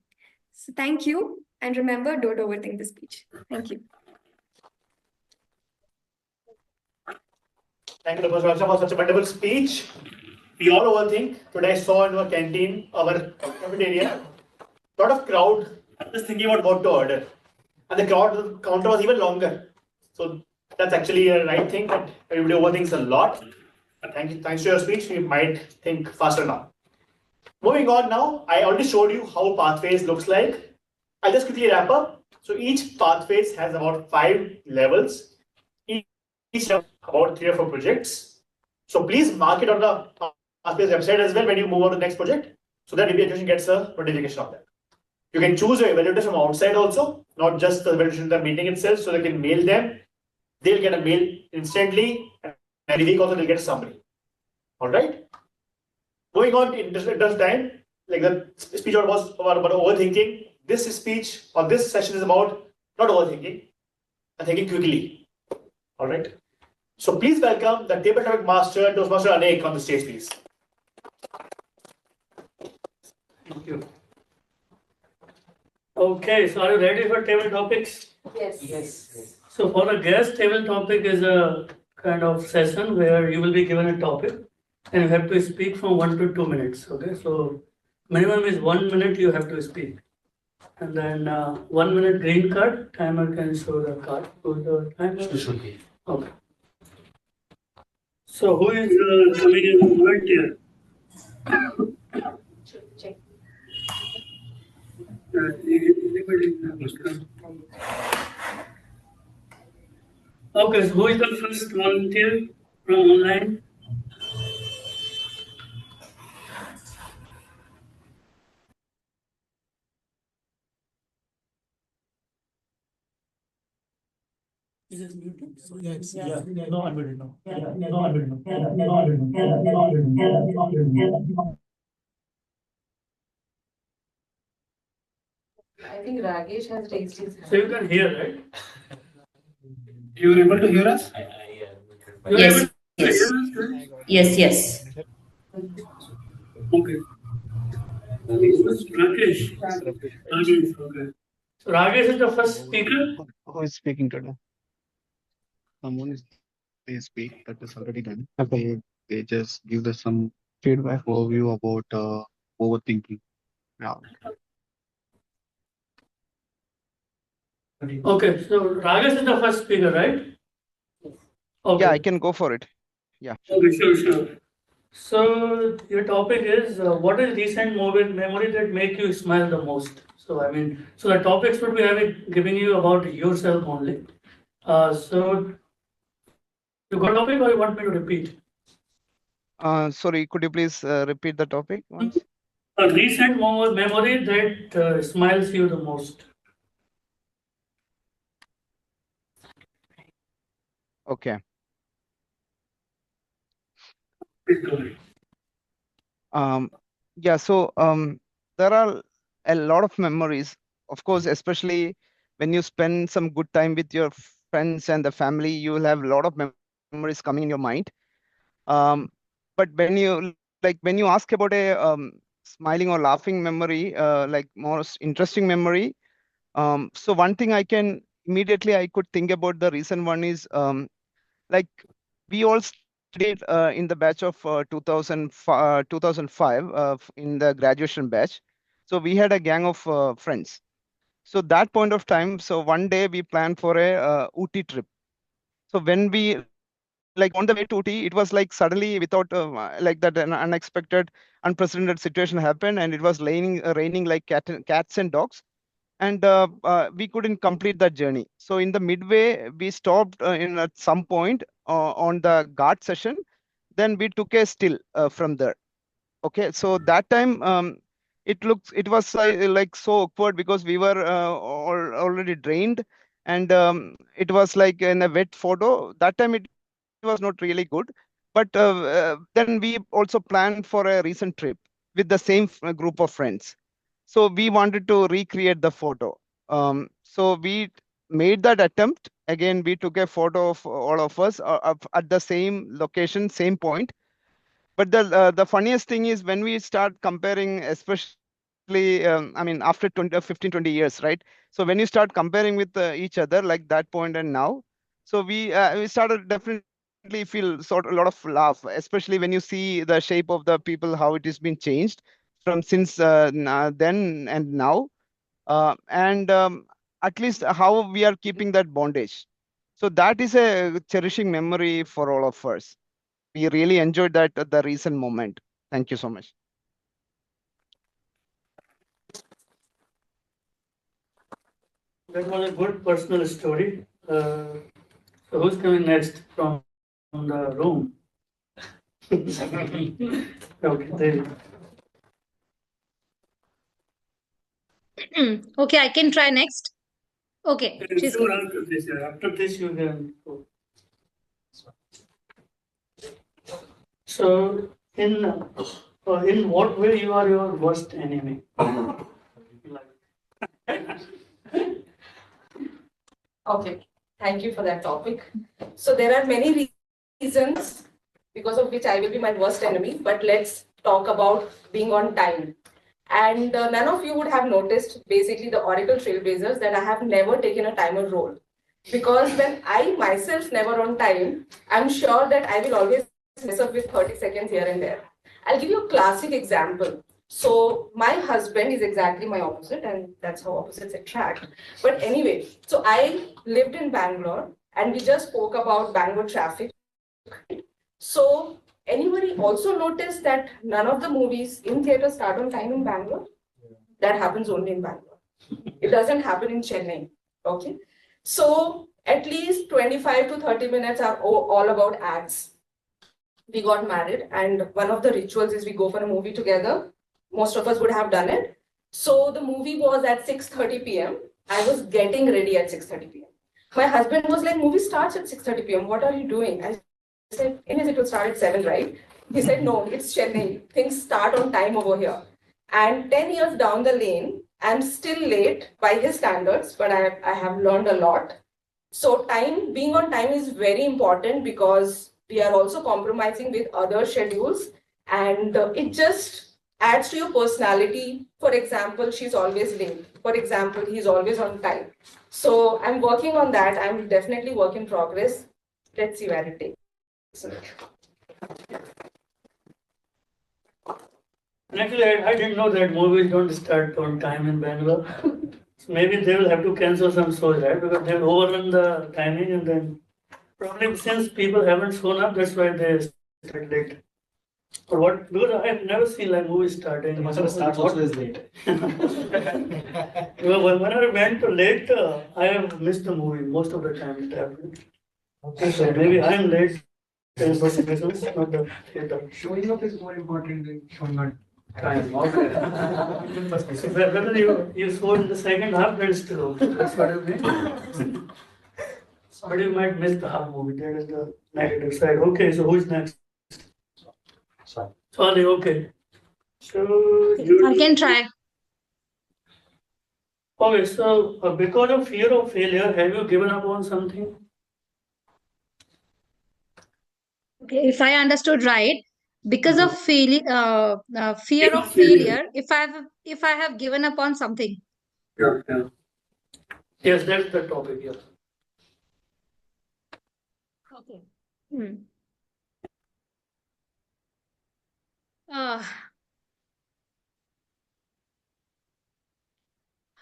So thank you. And remember, don't overthink the speech. Thank you. Thank you, Dr. Harsha, for such a wonderful speech. We all overthink. Today I saw in our canteen, our cafeteria, a lot of crowd just thinking about what to order. And the crowd counter was even longer. So that's actually a right thing, that everybody overthinks a lot. But thanks to your speech, we might think faster now. Moving on now, I already showed you how pathways looks like. I'll just quickly wrap up. So each pathways has about 5 levels, each have about 3 or 4 projects. So please mark it on the pathways website as well when you move on to the next project, so that DB Education gets a notification of that. You can choose your evaluators from outside also, not just the evaluation in the meeting itself, so they can mail them. They'll get a mail instantly, and every week also they'll get a summary. All right. Going on in this time, like the speech was about overthinking. This speech or this session is about not overthinking, and thinking quickly. All right. So please welcome the Tabletopic Master, Toastmaster Anek, on the stage, please. Thank you. Okay, so are you ready for table topics? Yes. So for the guest, table topic is a kind of session where you will be given a topic and you have to speak from 1 to 2 minutes. Okay, so minimum is 1 minute you have to speak. And then 1 minute green card, timer can show the card. Who's the timer? Shruthi. Okay. So who is coming as a volunteer? Check. Okay, so who is the first volunteer from online? Is it muted? Yeah. No, unmuted. No. I think Ragesh has raised his hand. So you can hear, right? You are able to hear us? You are Yes, able to yes. hear us, right? Yes. Okay. Ragesh. Ragesh, okay. So Ragesh is the first speaker. Who is speaking today? Someone is they speak that is already done. Okay. They just give us some feedback overview about overthinking. Yeah. Okay, so Ragesh is the first speaker, right? Okay. Yeah, I can go for it. Yeah. Okay, sure. So your topic is what is recent memory that make you smile the most? So the topics would be giving you about yourself only. So you got a topic or you want me to repeat? Sorry, could you please repeat the topic once? A recent memory that smiles you the most. Okay. Please go ahead. Yeah, so there are a lot of memories, of course, especially when you spend some good time with your friends and the family, you will have a lot of memories coming in your mind. But when you ask about a smiling or laughing memory, like most interesting memory, so one thing I could think about the recent one is like we all studied in the batch of 2005 in the graduation batch. So we had a gang of friends. So that point of time, so one day we planned for a Ooty trip. So when we on the way to Ooty, it was like suddenly without like that an unexpected, unprecedented situation happened, and it was raining like cats and dogs, and we couldn't complete that journey. So in the midway, we stopped at some point on the Ghat session. Then we took a still from there. Okay, so that time it was like so awkward because we were already drained, and it was like in a wet photo. That time it was not really good, but then we also planned for a recent trip with the same group of friends. So we wanted to recreate the photo. So we made that attempt. Again, we took a photo of all of us at the same location, same point. But the funniest thing is when we start comparing, especially, after 15, 20 years, right? So when you start comparing with each other, like that point and now, so we started definitely feel sort of a lot of laugh, especially when you see the shape of the people, how it has been changed from since then and now, and at least how we are keeping that bondage. So that is a cherishing memory for all of us. We really enjoyed that the recent moment. Thank you so much. That was a good personal story. So who's coming next from the room? Okay, Devi. Okay, I can try next. Okay, she's Sure, good. after this, yeah. After this you can go. So in what way you are your worst enemy? Okay, thank you for that topic. So there are many reasons because of which I will be my worst enemy, but let's talk about being on time. And none of you would have noticed, basically, the Oracle Trailblazers, that I have never taken a timer role. Because when I myself never on time, I'm sure that I will always mess up with 30 seconds here and there. I'll give you a classic example. So my husband is exactly my opposite, and that's how opposites attract. But anyway, so I lived in Bangalore, and we just spoke about Bangalore traffic. So anybody also noticed that none of the movies in theater start on time in Bangalore? That happens only in Bangalore. It doesn't happen in Chennai. Okay. So at least 25 to 30 minutes are all about ads. We got married, and one of the rituals is we go for a movie together. Most of us would have done it. So the movie was at 6:30 p.m. I was getting ready at 6:30 p.m. My husband was like, movie starts at 6:30 p.m. What are you doing? I said, anyways, it will start at 7, right? He said, no, it's Chennai. Things start on time over here. And 10 years down the lane, I'm still late by his standards, but I have learned a lot. So being on time is very important because we are also compromising with other schedules, and it just adds to your personality. For example, she's always late. For example, he's always on time. So I'm working on that. I'm definitely work in progress. Let's see where it takes. And actually, I didn't know that movies don't start on time in Bangalore. So maybe they will have to cancel some shows, right? Because they will overrun the timing, and then probably since people haven't shown up, that's why they start late. Or what? Because I have never seen like movies starting. The Masala starts also is late. When I went to late, I have missed the movie most of the time. It happened. Okay, so maybe I'm late. And for some reasons, not the theater. Showing up is more important than showing up time. So whether you show in the second half, that's true. That's what I mean. But you might miss the half movie. That is the negative side. Okay, so who's next? Sorry, okay. So I can try. Okay, so because of fear of failure, have you given up on something? Okay, if I understood right, because of fear of failure, if I have given up on something. Yeah. Yes, that's the topic. Yes. Okay. Uh,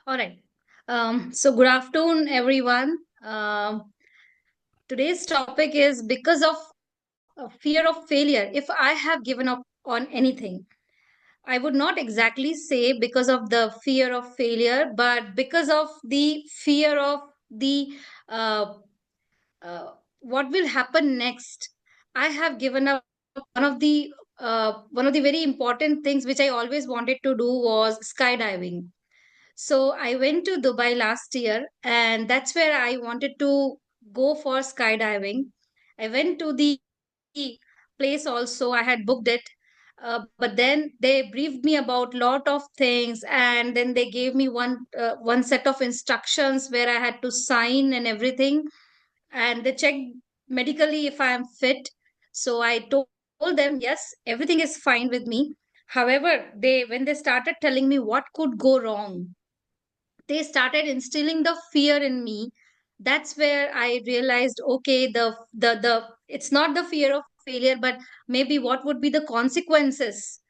all right. So good afternoon, everyone. Today's topic is because of fear of failure. If I have given up on anything, I would not exactly say because of the fear of failure, but because of the fear of the uh, what will happen next. I have given up one of the very important things which I always wanted to do was skydiving. So I went to Dubai last year, and that's where I wanted to go for skydiving. I went to the place also. I had booked it, but then they briefed me about lot of things, and then they gave me one set of instructions where I had to sign and everything, and they checked medically if I am fit. So I told them yes, everything is fine with me. However, they when they started telling me what could go wrong, they started instilling the fear in me. That's where I realized, okay, the it's not the fear of failure, but maybe what would be the consequences,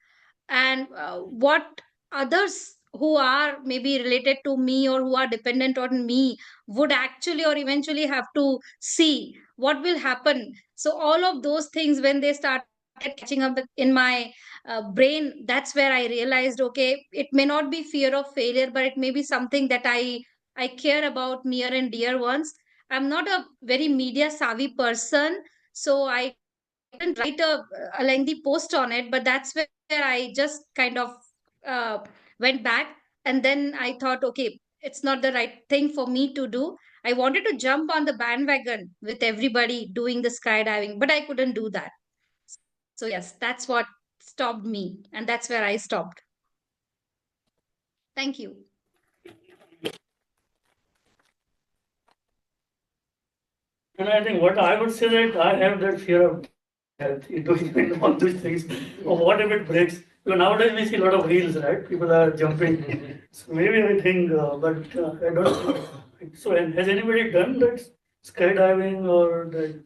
and what others who are maybe related to me or who are dependent on me would actually or eventually have to see what will happen. So all of those things, when they started catching up in my brain, that's where I realized, okay, it may not be fear of failure, but it may be something that I I care about near and dear ones. I'm not a very media savvy person, so I couldn't write a lengthy post on it, but that's where I just kind of uh, went back, and then I thought, okay, it's not the right thing for me to do. I wanted to jump on the bandwagon with everybody doing the skydiving, but I couldn't do that. So yes, that's what stopped me, and that's where I stopped. Thank you. And I think what I would say that I have that fear of death doing all these things. Or what if it breaks? Because nowadays we see a lot of reels, right? People are jumping. So maybe I think, but I don't think so. And has anybody done that skydiving or that?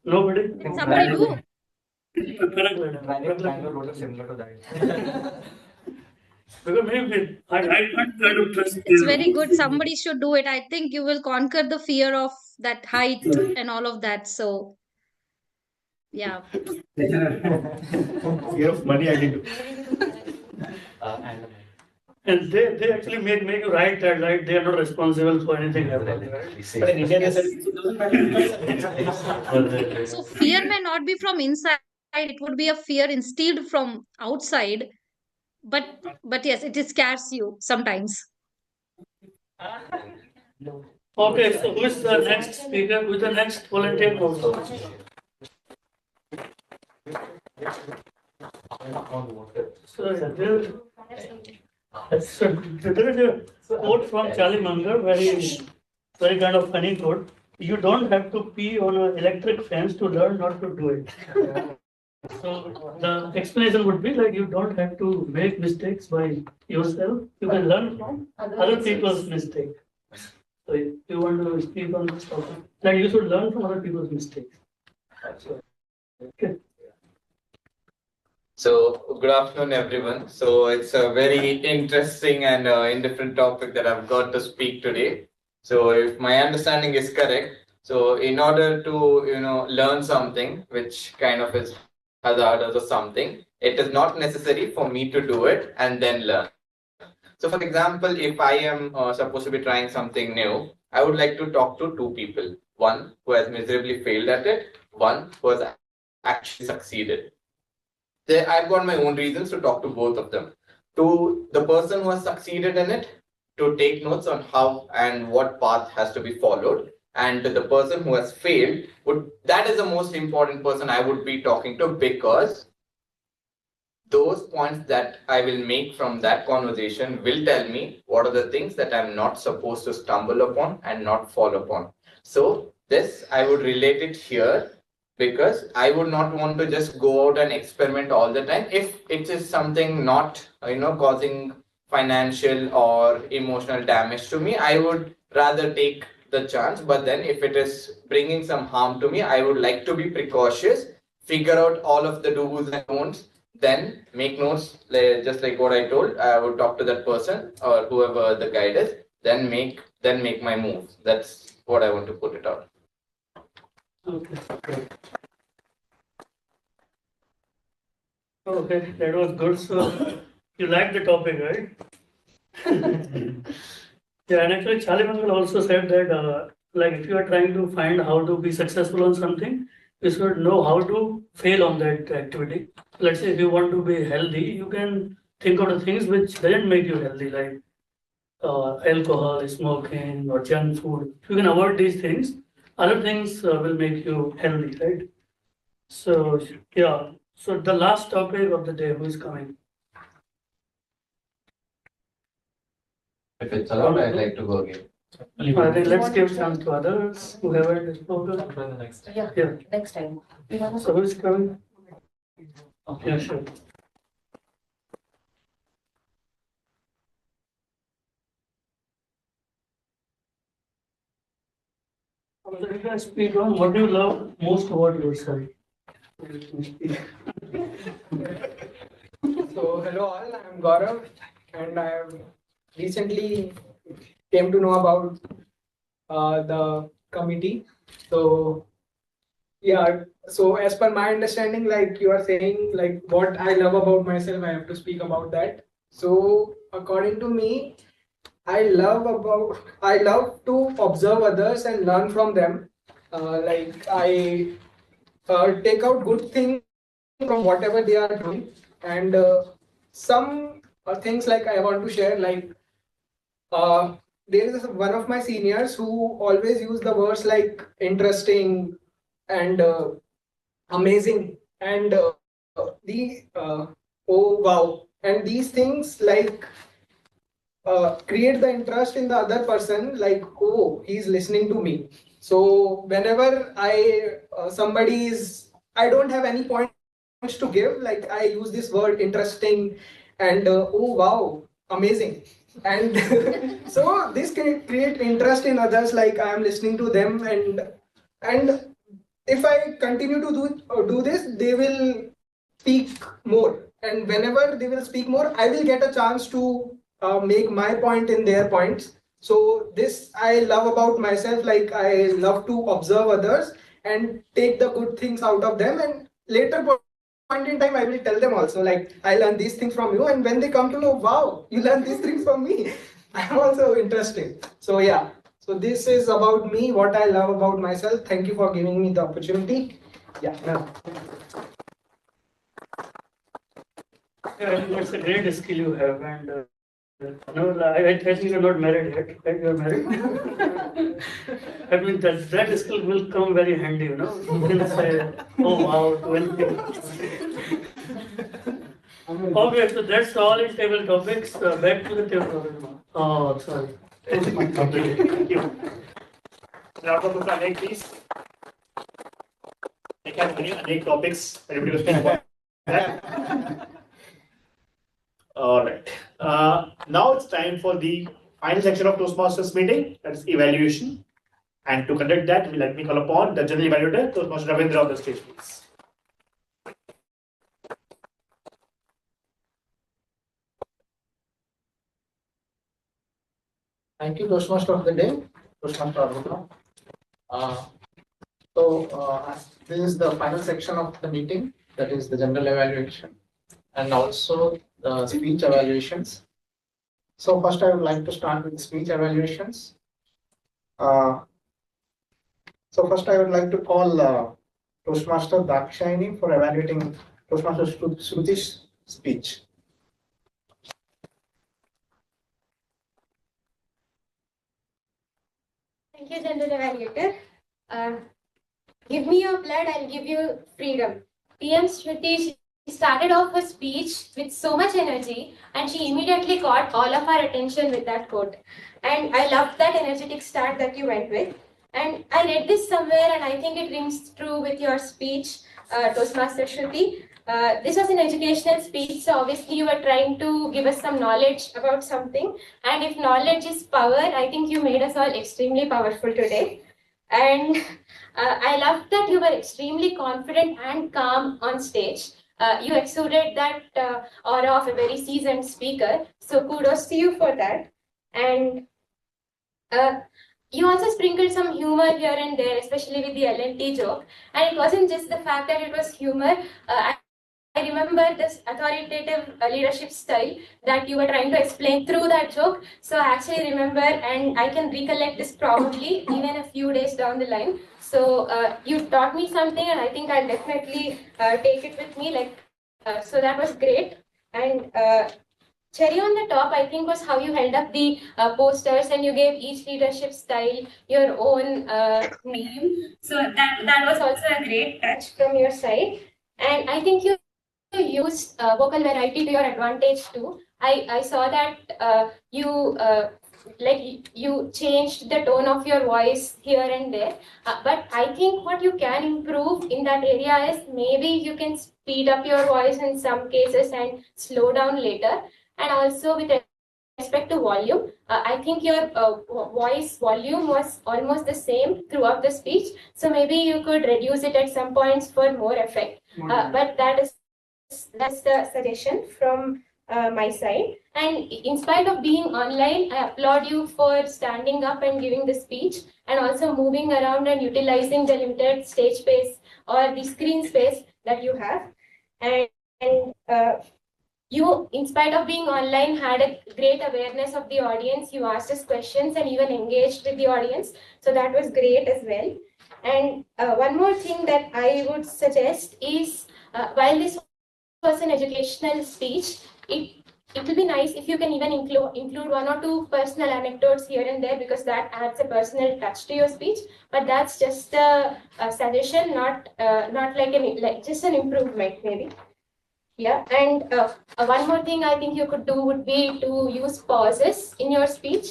Nobody? Did somebody do? Bangalore similar to that. Because maybe I can't kind of trust It's very good. Somebody should do it. I think you will conquer the fear of that height and all of that. So, yeah. Fear of money, I did. And they actually make you write that, right? They are not responsible for anything happening, right? But in India, So fear may not be from inside. It would be a fear instilled from outside. But yes, it scares you sometimes. Okay, so who is the next speaker? Who is the next volunteer also? So there is a quote from Charlie Munger, very kind of funny quote. You don't have to pee on an electric fence to learn not to do it. So the explanation would be like you don't have to make mistakes by yourself. You can learn from other people's mistakes. So if you want to speak on this topic, like you should learn from other people's mistakes. Okay. So good afternoon, everyone. So it's a very interesting and indifferent topic that I've got to speak today. So if my understanding is correct, so in order to learn something which kind of is hazardous or something, it is not necessary for me to do it and then learn. So for example, if I am supposed to be trying something new, I would like to talk to two people. One who has miserably failed at it, one who has actually succeeded. I've got my own reasons to talk to both of them. To the person who has succeeded in it, to take notes on how and what path has to be followed. And to the person who has failed, that is the most important person I would be talking to, because those points that I will make from that conversation will tell me what are the things that I'm not supposed to stumble upon and not fall upon. So this, I would relate it here, because I would not want to just go out and experiment all the time. If it is something not, causing financial or emotional damage to me, I would rather take the chance. But then if it is bringing some harm to me, I would like to be precautious, figure out all of the do's and don'ts, then make notes, just like what I told. I would talk to that person or whoever the guide is, then make my move. That's what I want to put it out. Okay, that was good. So you like the topic, right? Yeah, and actually Charlie Munger also said that like if you are trying to find how to be successful on something, you should know how to fail on that activity. Let's say if you want to be healthy, you can think of the things which doesn't make you healthy, like alcohol, smoking, or junk food. If you can avoid these things, other things will make you healthy, right? So yeah. So the last topic of the day, who is coming? If it's allowed, I'd like to go again. I think let's give chance to others who haven't spoken. Yeah, next time. So who is coming? Yeah, sure. So you guys speak on what do you love most about yourself? So hello all, I'm Gaurav, and I have recently came to know about the committee. So yeah, so as per my understanding, like you are saying, like what I love about myself, I have to speak about that. So according to me, I love to observe others and learn from them. Like I take out good things from whatever they are doing, and some things like I want to share. Like there is one of my seniors who always use the words like interesting and amazing and oh wow, and these things like create the interest in the other person, like oh, he's listening to me. So whenever somebody is, I don't have any points to give, like I use this word interesting and oh wow, amazing, and so this can create interest in others, like I am listening to them, and if I continue to do this, they will speak more, and whenever they will speak more, I will get a chance to make my point in their points. So this I love about myself, like I love to observe others and take the good things out of them, and later point in time I will tell them also, like I learned these things from you, and when they come to know, wow, you learned these things from me, I'm also interesting. So yeah, so this is about me, what I love about myself. Thank you for giving me the opportunity. Yeah. Yeah, I think that's a great skill you have, and no, I think you're not married yet, right? You're married. I mean that skill will come very handy, you know. You can say, oh wow, to anything. Okay, so that's all in table topics. Back to the table topics. Oh, sorry. Thank you. Dr. Anek, please. I have many Anek topics. Everybody was speaking about that. All right. Now it's time for the final section of Toastmasters meeting, that is evaluation. And to conduct that, let me call upon the general evaluator, Toastmaster Ravindra, on the stage, please. Thank you, Toastmaster of the day, Toastmaster Amrita. This is the final section of the meeting, that is the general evaluation and also the speech evaluations. So first I would like to start with speech evaluations. So first I would like to call Toastmaster Dakshayani for evaluating Toastmaster Shruthi's speech. Thank you, General Evaluator. Give me your blood, I'll give you freedom. TM Shruthi, she started off her speech with so much energy, and she immediately caught all of our attention with that quote. And I loved that energetic start that you went with. And I read this somewhere, and I think it rings true with your speech, Toastmaster Shruthi. This was an educational speech, so obviously you were trying to give us some knowledge about something. And if knowledge is power, I think you made us all extremely powerful today. And I loved that you were extremely confident and calm on stage. You exuded that aura of a very seasoned speaker. So kudos to you for that. And you also sprinkled some humor here and there, especially with the L&T joke. And it wasn't just the fact that it was humor. I remember this authoritative leadership style that you were trying to explain through that joke. So I actually remember, and I can recollect this probably even a few days down the line. So you taught me something, and I think I'll definitely take it with me. So that was great. And cherry on the top, I think, was how you held up the posters and you gave each leadership style your own name. So that was also a great touch from your side. And I think you used vocal variety to your advantage too. I saw that you changed the tone of your voice here and there. But I think what you can improve in that area is maybe you can speed up your voice in some cases and slow down later. And also with respect to volume, I think your voice volume was almost the same throughout the speech. So maybe you could reduce it at some points for more effect. But that's the suggestion from my side. And in spite of being online, I applaud you for standing up and giving the speech, and also moving around and utilizing the limited stage space or the screen space that you have. And you, in spite of being online, had a great awareness of the audience. You asked us questions and even engaged with the audience. So that was great as well. And one more thing that I would suggest is, while this was an educational speech, it will be nice if you can even include one or two personal anecdotes here and there, because that adds a personal touch to your speech. But that's just a suggestion, not like just an improvement maybe. Yeah, and one more thing I think you could do would be to use pauses in your speech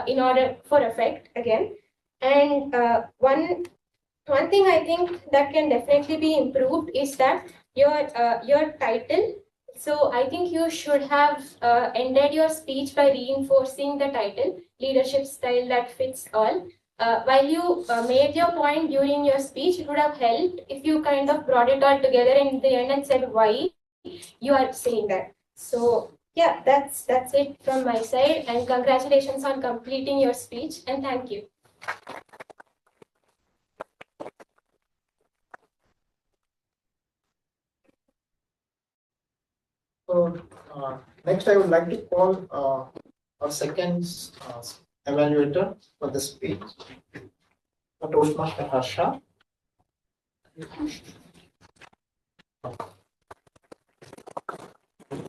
in order for effect again. And one thing I think that can definitely be improved is that your title. So I think you should have ended your speech by reinforcing the title, leadership style that fits all. While you made your point during your speech, it would have helped if you kind of brought it all together in the end and said why you are saying that. So yeah, that's it from my side, and congratulations on completing your speech, and thank you. So next, I would like to call our second evaluator for the speech, Toastmaster Harsha.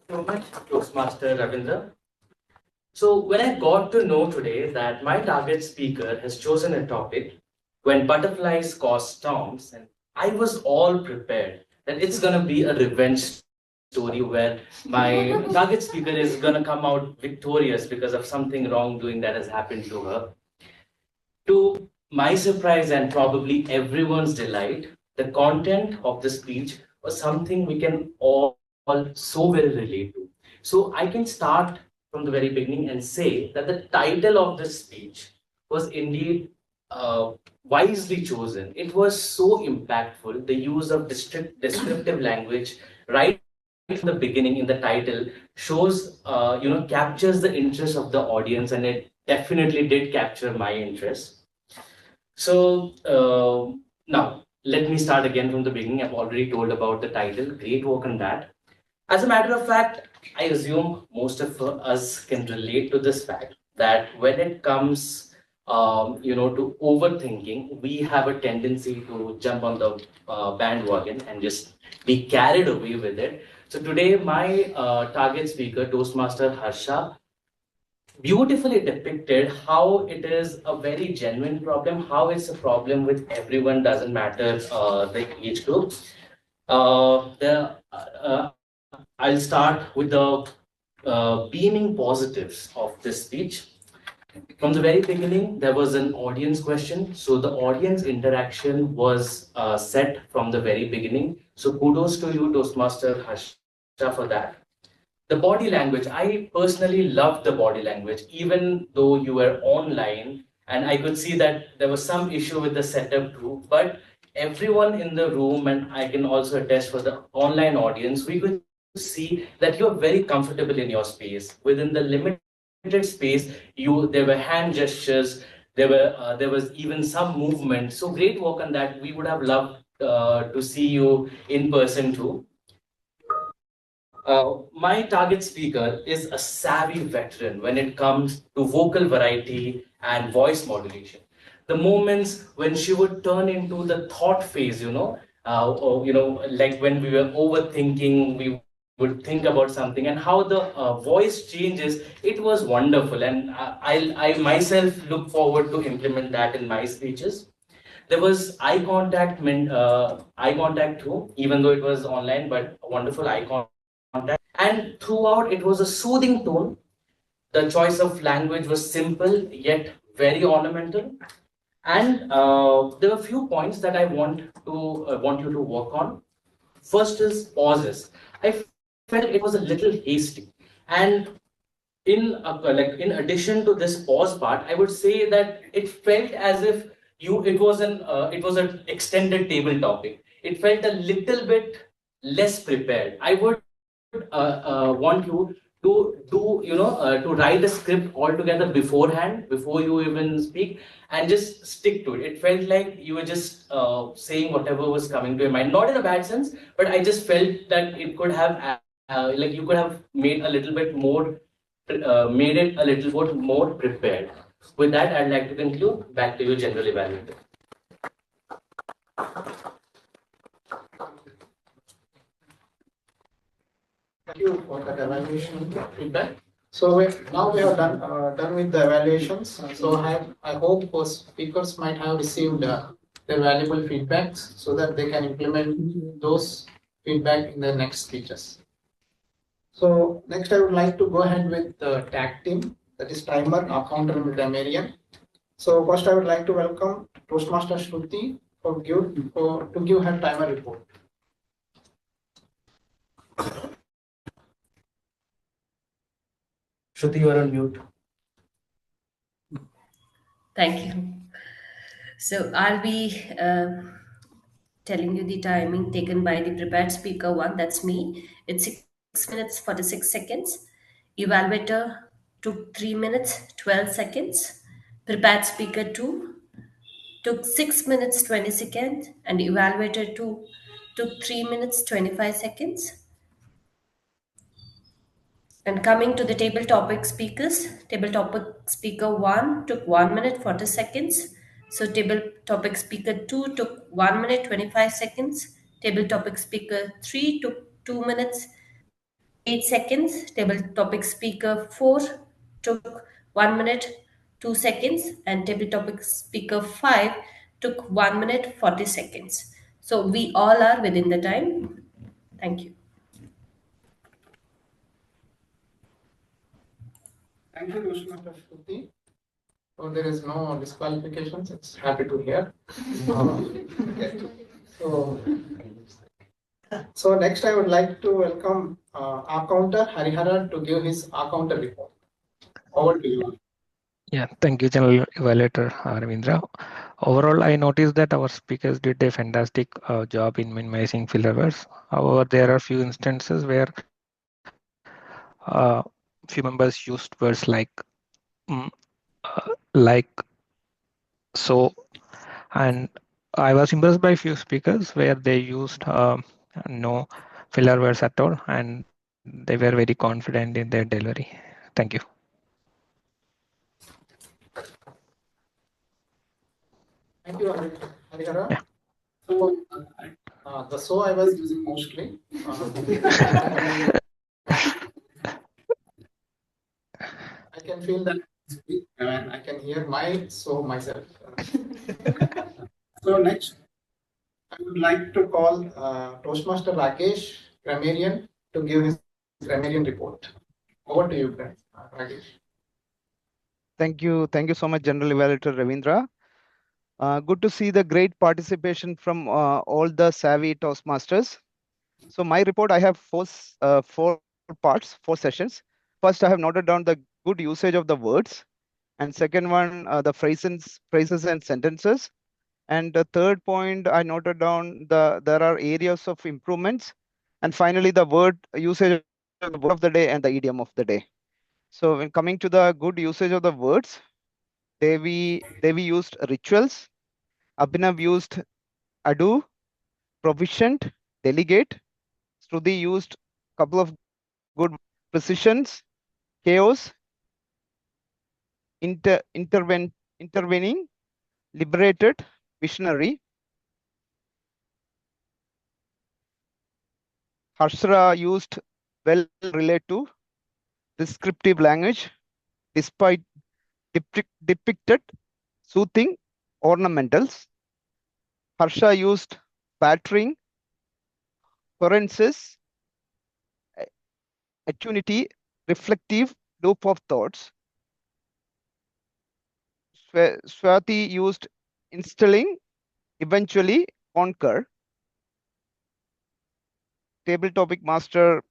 So much, Toastmaster Ravindra. So when I got to know today that my target speaker has chosen a topic, when butterflies cause storms, and I was all prepared that it's gonna be a revenge story where my target speaker is gonna come out victorious because of something wrongdoing that has happened to her. To my surprise and probably everyone's delight, the content of the speech was something we can all so well relate to. So I can start from the very beginning and say that the title of this speech was indeed wisely chosen. It was so impactful. The use of descriptive language right from the beginning in the title shows, captures the interest of the audience, and it definitely did capture my interest. So now let me start again from the beginning. I've already told about the title. Great work on that. As a matter of fact, I assume most of us can relate to this fact that when it comes, to overthinking, we have a tendency to jump on the bandwagon and just be carried away with it. So today, my target speaker, Toastmaster Harsha, beautifully depicted how it is a very genuine problem, how it's a problem with everyone, doesn't matter the age group. I'll start with the beaming positives of this speech. From the very beginning, there was an audience question. So the audience interaction was set from the very beginning. So kudos to you, Toastmaster Harsha, for that. The body language, I personally loved the body language, even though you were online, and I could see that there was some issue with the setup too, but everyone in the room, and I can also attest for the online audience, we could see that you're very comfortable in your space. Within the limited space, there were hand gestures, there was even some movement. So great work on that. We would have loved to see you in person too. My target speaker is a savvy veteran when it comes to vocal variety and voice modulation. The moments when she would turn into the thought phase, like when we were overthinking, we would think about something, and how the voice changes, it was wonderful. And I myself look forward to implement that in my speeches. There was eye contact too, even though it was online, but wonderful eye contact. And throughout, it was a soothing tone. The choice of language was simple yet very ornamental. And there are a few points that I want you to work on. First is pauses. I felt it was a little hasty, and in addition to this pause part, I would say that it felt as if it was an extended table topic. It felt a little bit less prepared. I would want you to write a script altogether beforehand, before you even speak, and just stick to it. It felt like you were just saying whatever was coming to your mind, not in a bad sense, but I just felt that it could have like you could have made a little bit more, made it a little bit more prepared. With that, I'd like to conclude. Back to you, General Evaluator. Thank you for that evaluation feedback. So now we are done with the evaluations. So I hope those speakers might have received their valuable feedbacks so that they can implement those feedback in their next speeches. So next I would like to go ahead with the tag team, that is timer, accountant, and grammarian. So first I would like to welcome Toastmaster Shruthi to give her timer report. Shruthi, you are on mute. Thank you. So I'll be telling you the timing taken by the prepared speaker one, that's me. It's 6 minutes 46 seconds. Evaluator took 3 minutes 12 seconds. Prepared speaker 2 took 6 minutes 20 seconds. And evaluator 2 took 3 minutes 25 seconds. And coming to the table topic speakers, table topic speaker 1 took 1 minute 40 seconds. So table topic speaker 2 took 1 minute 25 seconds. Table topic speaker 3 took 2 minutes 8 seconds. Table topic speaker 4 took 1 minute 2 seconds. And table topic speaker 5 took 1 minute 40 seconds. So we all are within the time. Thank you. Thank you, Toastmaster Shruthi. So there is no disqualifications. It's happy to hear. Okay. So next I would like to welcome accountant Harihara to give his accountant report. Over to you. Yeah, thank you, General Evaluator Ravindra. Overall, I noticed that our speakers did a fantastic job in minimizing filler words. However, there are few instances where few members used words like so, and I was impressed by few speakers where they used no filler words at all, and they were very confident in their delivery. Thank you. Thank you, Harihara. Yeah. So I was using mostly. I can feel that and I can hear myself. So next, I would like to call Toastmaster Ragesh, Grammarian, to give his Grammarian report. Over to you, Ragesh. Thank you so much, General Evaluator Ravindra. Good to see the great participation from all the savvy Toastmasters. So my report, I have four parts, 4 sessions. First, I have noted down the good usage of the words, and second one, the phrases and sentences. And the third point, I noted down there are areas of improvements, and finally the word usage of the word of the day and the idiom of the day. So when coming to the good usage of the words, Devi used rituals, Abhinav used ado, proficient, delegate. Shruthi used a couple of good precisions, chaos, intervening, liberated, visionary. Harsha used well relate to, descriptive language, despite depicted, soothing, ornamentals. Harsha used flattering, forensis, attunity, reflective, loop of thoughts. Swati used instilling, eventually conquer. Table topic master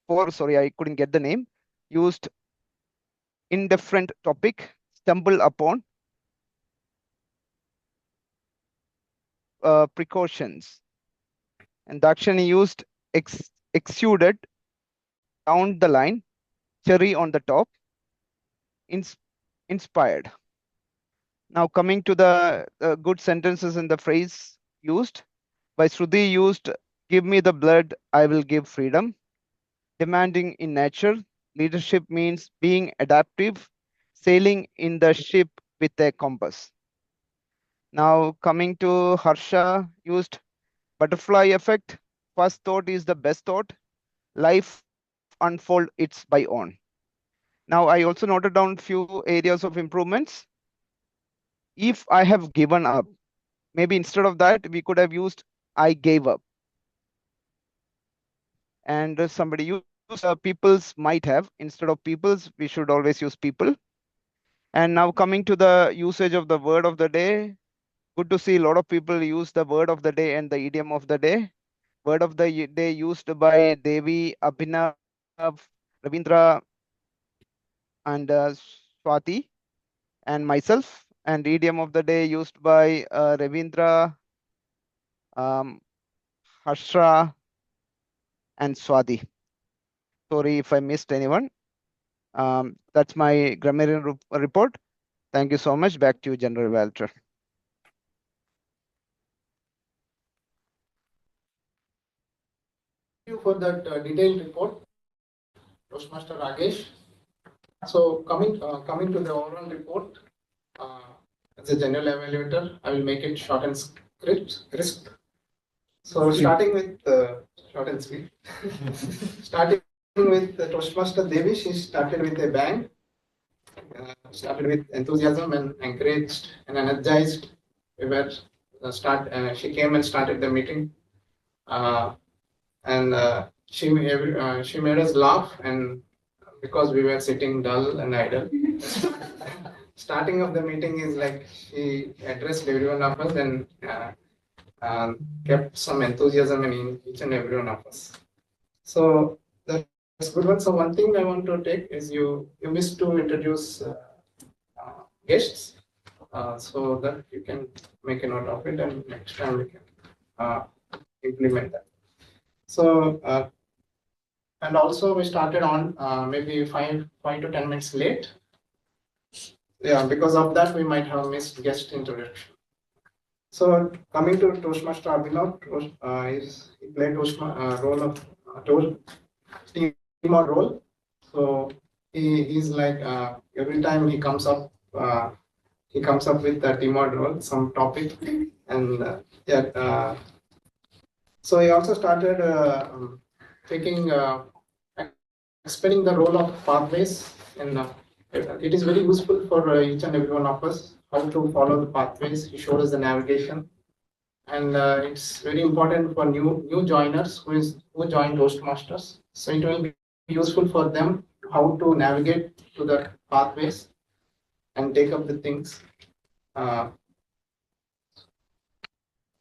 4, sorry, I couldn't get the name, used indifferent topic, stumble upon. Precautions. And Dakshayani used exuded, down the line, cherry on the top, inspired. Now coming to the good sentences in the phrase used by Shruthi used, give me the blood, I will give freedom. demanding in nature. Leadership means being adaptive, sailing in the ship with a compass. Now coming to Harsha used butterfly effect. First thought is the best thought. Life unfold its by own. Now I also noted down few areas of improvements. If I have given up, maybe instead of that we could have used I gave up. And somebody used peoples might have. Instead of peoples, we should always use people. And now coming to the usage of the word of the day, good to see a lot of people use the word of the day and the idiom of the day. Word of the day used by Devi, Abhinav, Ravindra, and Swati, and myself. And idiom of the day used by Ravindra, um, Harsha, and Swati. Sorry if I missed anyone. That's my grammarian report. Thank you so much. Back to you, General Walter. Thank you for that detailed report, Toastmaster Ragesh. So coming to the overall report, as a general evaluator, I will make it short and crisp. So starting with short and sweet. Starting with Toastmaster Devi, she started with a bang. Started with enthusiasm and encouraged and energized. We were she came and started the meeting, and she made us laugh, and because we were sitting dull and idle. Starting of the meeting is like she addressed everyone of us and kept some enthusiasm in each and every one of us. So that's good one. So one thing I want to take is you missed to introduce guests, so that you can make a note of it, and next time we can implement that. So and also we started on maybe 5 to 10 minutes late. Yeah, because of that we might have missed guest introduction. So coming to Toastmaster Abhinav, he played role of TMOD role. So he's like every time he comes up with the TMOD role, some topic, and so he also started taking explaining the role of pathways, and it is very useful for each and every one of us how to follow the pathways. He showed us the navigation, and it's very important for new joiners who join Toastmasters. So it will be useful for them how to navigate to the pathways and take up the things.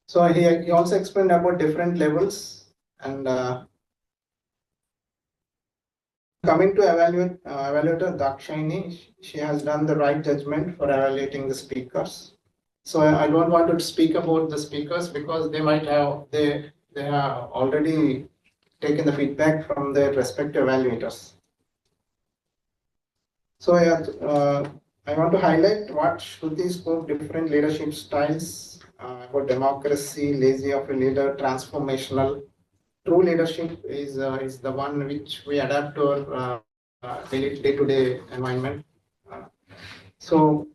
So he also explained about different levels, and coming to evaluator Dakshayani, she has done the right judgment for evaluating the speakers. So I don't want to speak about the speakers because they might have they have already taken the feedback from their respective evaluators. So I want to highlight what Shruthi spoke, different leadership styles about democracy, lazy of a leader, transformational. True leadership is the one which we adapt to our day-to-day environment. So,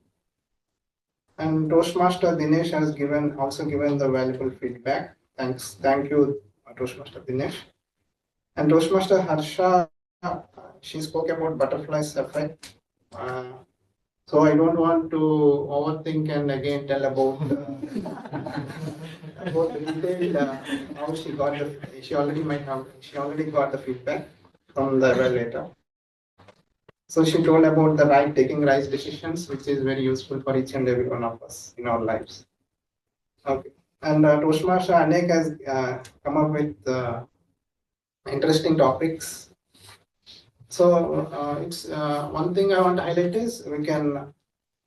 and Toastmaster Dinesh has also given the valuable feedback. Thank you, Toastmaster Dinesh. And Toastmaster Harsha, she spoke about butterflies effect. So I don't want to overthink and again tell about detail how she already got the feedback from the evaluator. So she told about the taking right decisions, which is very useful for each and every one of us in our lives. Okay, and Toastmaster Anek has come up with interesting topics. So it's one thing I want to highlight is we can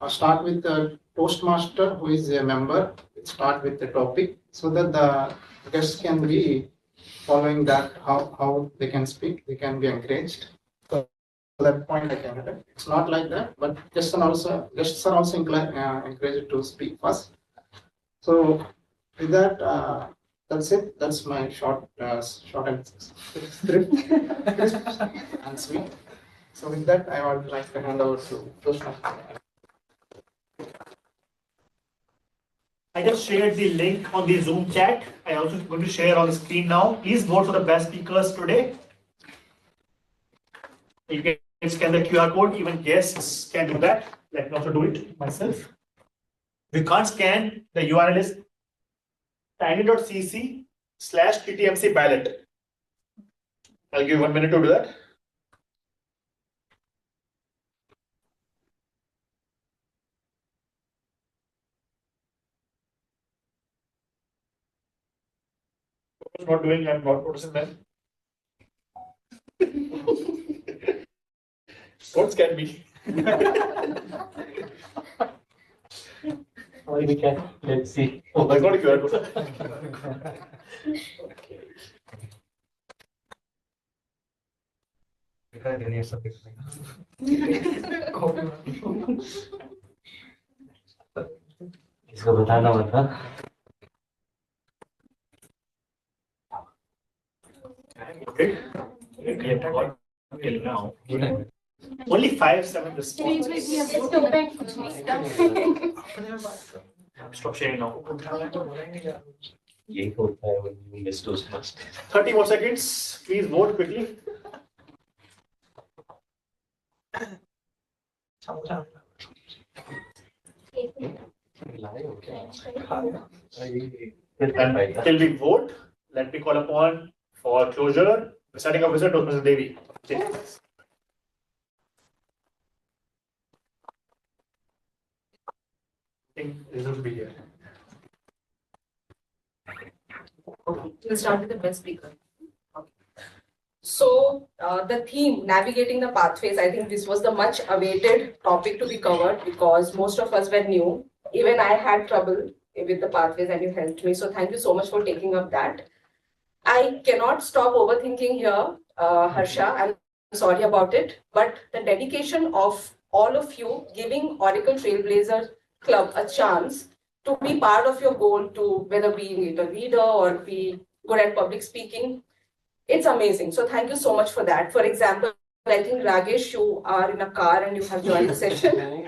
start with the Toastmaster who is a member. Start with the topic so that the guests can be following that, how they can speak, they can be encouraged. So that point I can highlight. It's not like that, but guests are also encouraged to speak first. So with that, That's it. That's my short and script and sweet. So with that, I would like to hand over to Toastmaster. I just shared the link on the Zoom chat. I also going to share on the screen now. Please vote for the best speakers today. You can scan the QR code. Even guests can do that. Let me also do it myself. If you can't scan, the URL is tiny.cc/TTMC ballot. I'll give you 1 minute to do that. Not doing, I'm not noticing them. Don't scare me. We can, let's see. Oh, I got a QR code. इसको बताना मत। Till now. Only 5-7 responses. Stop sharing now. 30 more seconds. Please vote quickly. Till we vote, let me call upon for closure, presiding officer Toastmasters Devi. I think this will be here. We'll start with the best speaker. So the theme, navigating the pathways, I think this was the much awaited topic to be covered because most of us were new. Even I had trouble with the pathways and you helped me. So thank you so much for taking up that. I cannot stop overthinking here, Harsha. I'm sorry about it. But the dedication of all of you giving Oracle Trailblazers Club a chance to be part of your goal to whether being it a leader or be good at public speaking, it's amazing. So thank you so much for that. For example, I think Ragesh, you are in a car and you have joined the session.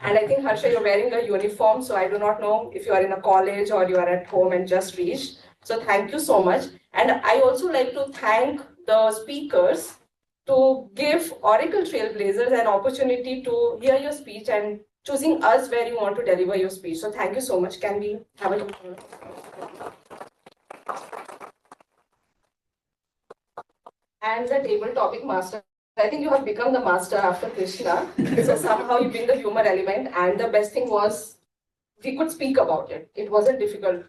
And I think Harsha, you're wearing a uniform. So I do not know if you are in a college or you are at home and just reached. So thank you so much. And I also like to thank the speakers to give Oracle Trailblazers an opportunity to hear your speech and choosing us where you want to deliver your speech. So thank you so much. Can we have a and the table topic master. I think you have become the master after Krishna. So somehow you bring the humor element. And the best thing was we could speak about it. It wasn't difficult.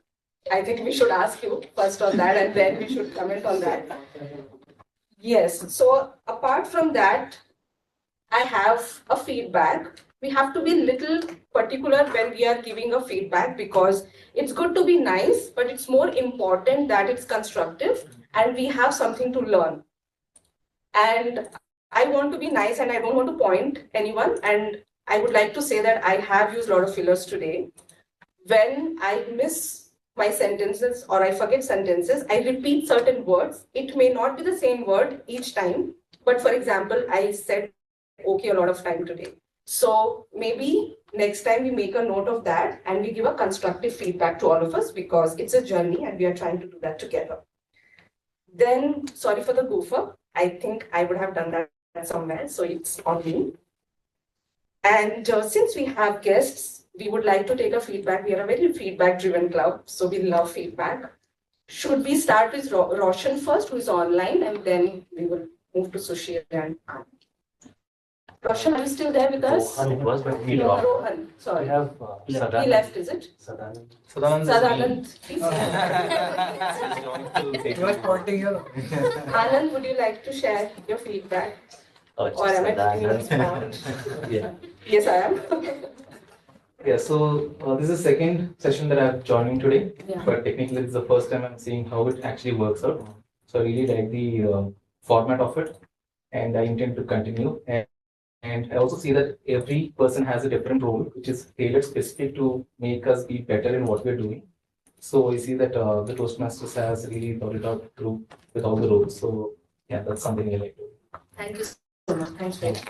I think we should ask you first on that and then we should comment on that. Yes. So apart from that, I have a feedback. We have to be little particular when we are giving a feedback because it's good to be nice, but it's more important that it's constructive and we have something to learn. And I want to be nice and I don't want to point anyone. And I would like to say that I have used a lot of fillers today. When I miss my sentences or I forget sentences, I repeat certain words. It may not be the same word each time. But for example, I said okay a lot of time today. So maybe next time we make a note of that and we give a constructive feedback to all of us because it's a journey and we are trying to do that together. Then, sorry for the goofer. I think I would have done that somewhere, so it's on me. And since we have guests, we would like to take a feedback. We are a very feedback-driven club, so we love feedback. Should we start with Roshan first, who is online, and then we will move to Sushil and Anand. Roshan, are you still there with us? Rohan was, but he no, left. Rohan, sorry. We have Sadanand. He left, is it? Sadanand. Sadanand. He was pointing here. Anand, would you like to share your feedback? Oh, or am I putting you on spot? Yeah. Yes, I am. Yeah, so this is the second session that I'm joining today, Yeah. but technically it's the first time I'm seeing how it actually works out. So I really like the format of it and I intend to continue. And I also see that every person has a different role, which is tailored specific to make us be better in what we're doing. So I see that the Toastmasters has really thought it out through with all the roles. So yeah, that's something I like to do. Thank you so much. Thanks, very much.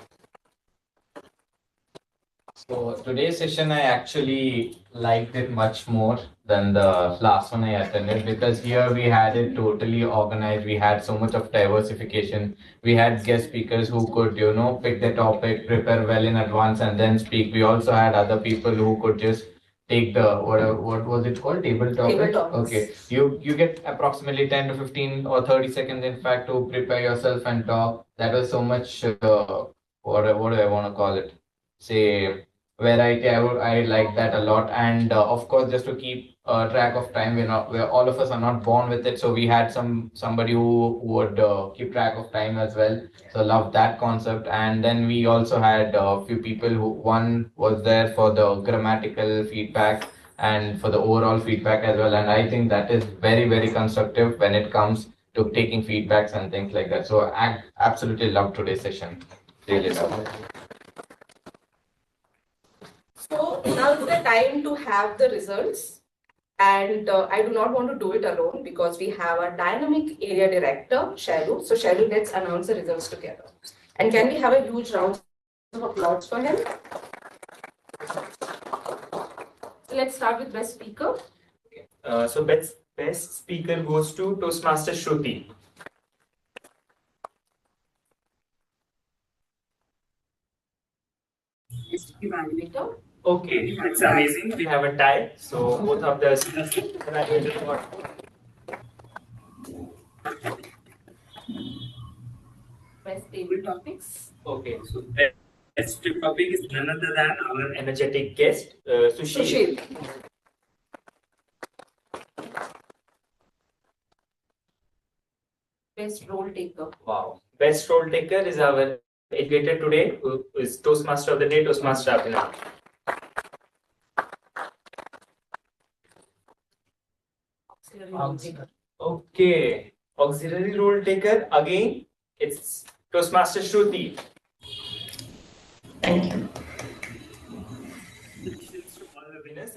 So today's session, I actually liked it much more than the last one I attended, because here we had it totally organized. We had so much of diversification. We had guest speakers who could, pick the topic, prepare well in advance, and then speak. We also had other people who could just take the what was it called, table topic. Tabletopics. Okay, you get approximately 10 to 15 or 30 seconds, in fact, to prepare yourself and talk. That was so much. What do I want to call it? Say variety. I like that a lot, and of course, just to keep track of time, we're all of us are not born with it, so we had somebody who would keep track of time as well. So love that concept. And then we also had a few people who, one was there for the grammatical feedback and for the overall feedback as well, and I think that is very, very constructive when it comes to taking feedbacks and things like that. So I absolutely love today's session. Really love it. So now is the time to have the results, and I do not want to do it alone because we have a dynamic area director, Shailu. So Shailu, let's announce the results together. And can we have a huge round of applause for him? So let's start with best speaker. So best speaker goes to Toastmaster Shruthi. Best evaluator. Okay, it's amazing. We have a tie. So both of the evaluators got. Best table topics. Okay, so best topic is none other than our energetic guest, Sushil. Best role taker. Wow. Best role taker is our educator today, who is Toastmaster of the Day, Toastmaster Abhinav. Okay. Auxiliary role taker, again, it's Toastmaster Shruthi. Thank you.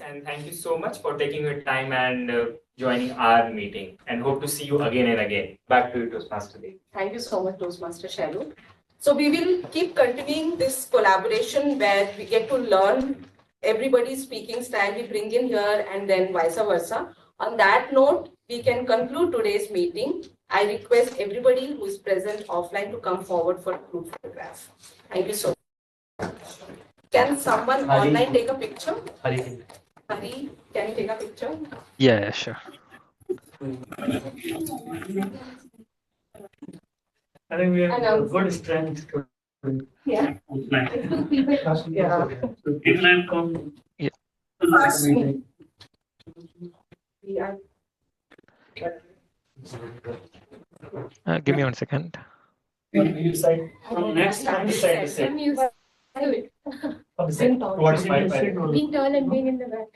And thank you so much for taking your time and joining our meeting, and hope to see you again and again. Back to you, Toastmaster Day. Thank you so much, Toastmaster Shailu. So we will keep continuing this collaboration where we get to learn everybody's speaking style we bring in here, and then vice versa. On that note, we can conclude today's meeting. I request everybody who is present offline to come forward for a group photograph. Thank you so much. Can someone online take a picture? Hari, can you take a picture? Yeah, sure. I think we have good strength to Yeah. yeah. Inline come. Yeah. Yeah. Give me 1 second. You side from next time to side to side. I'm used to it. What is my Being tall and being in the back.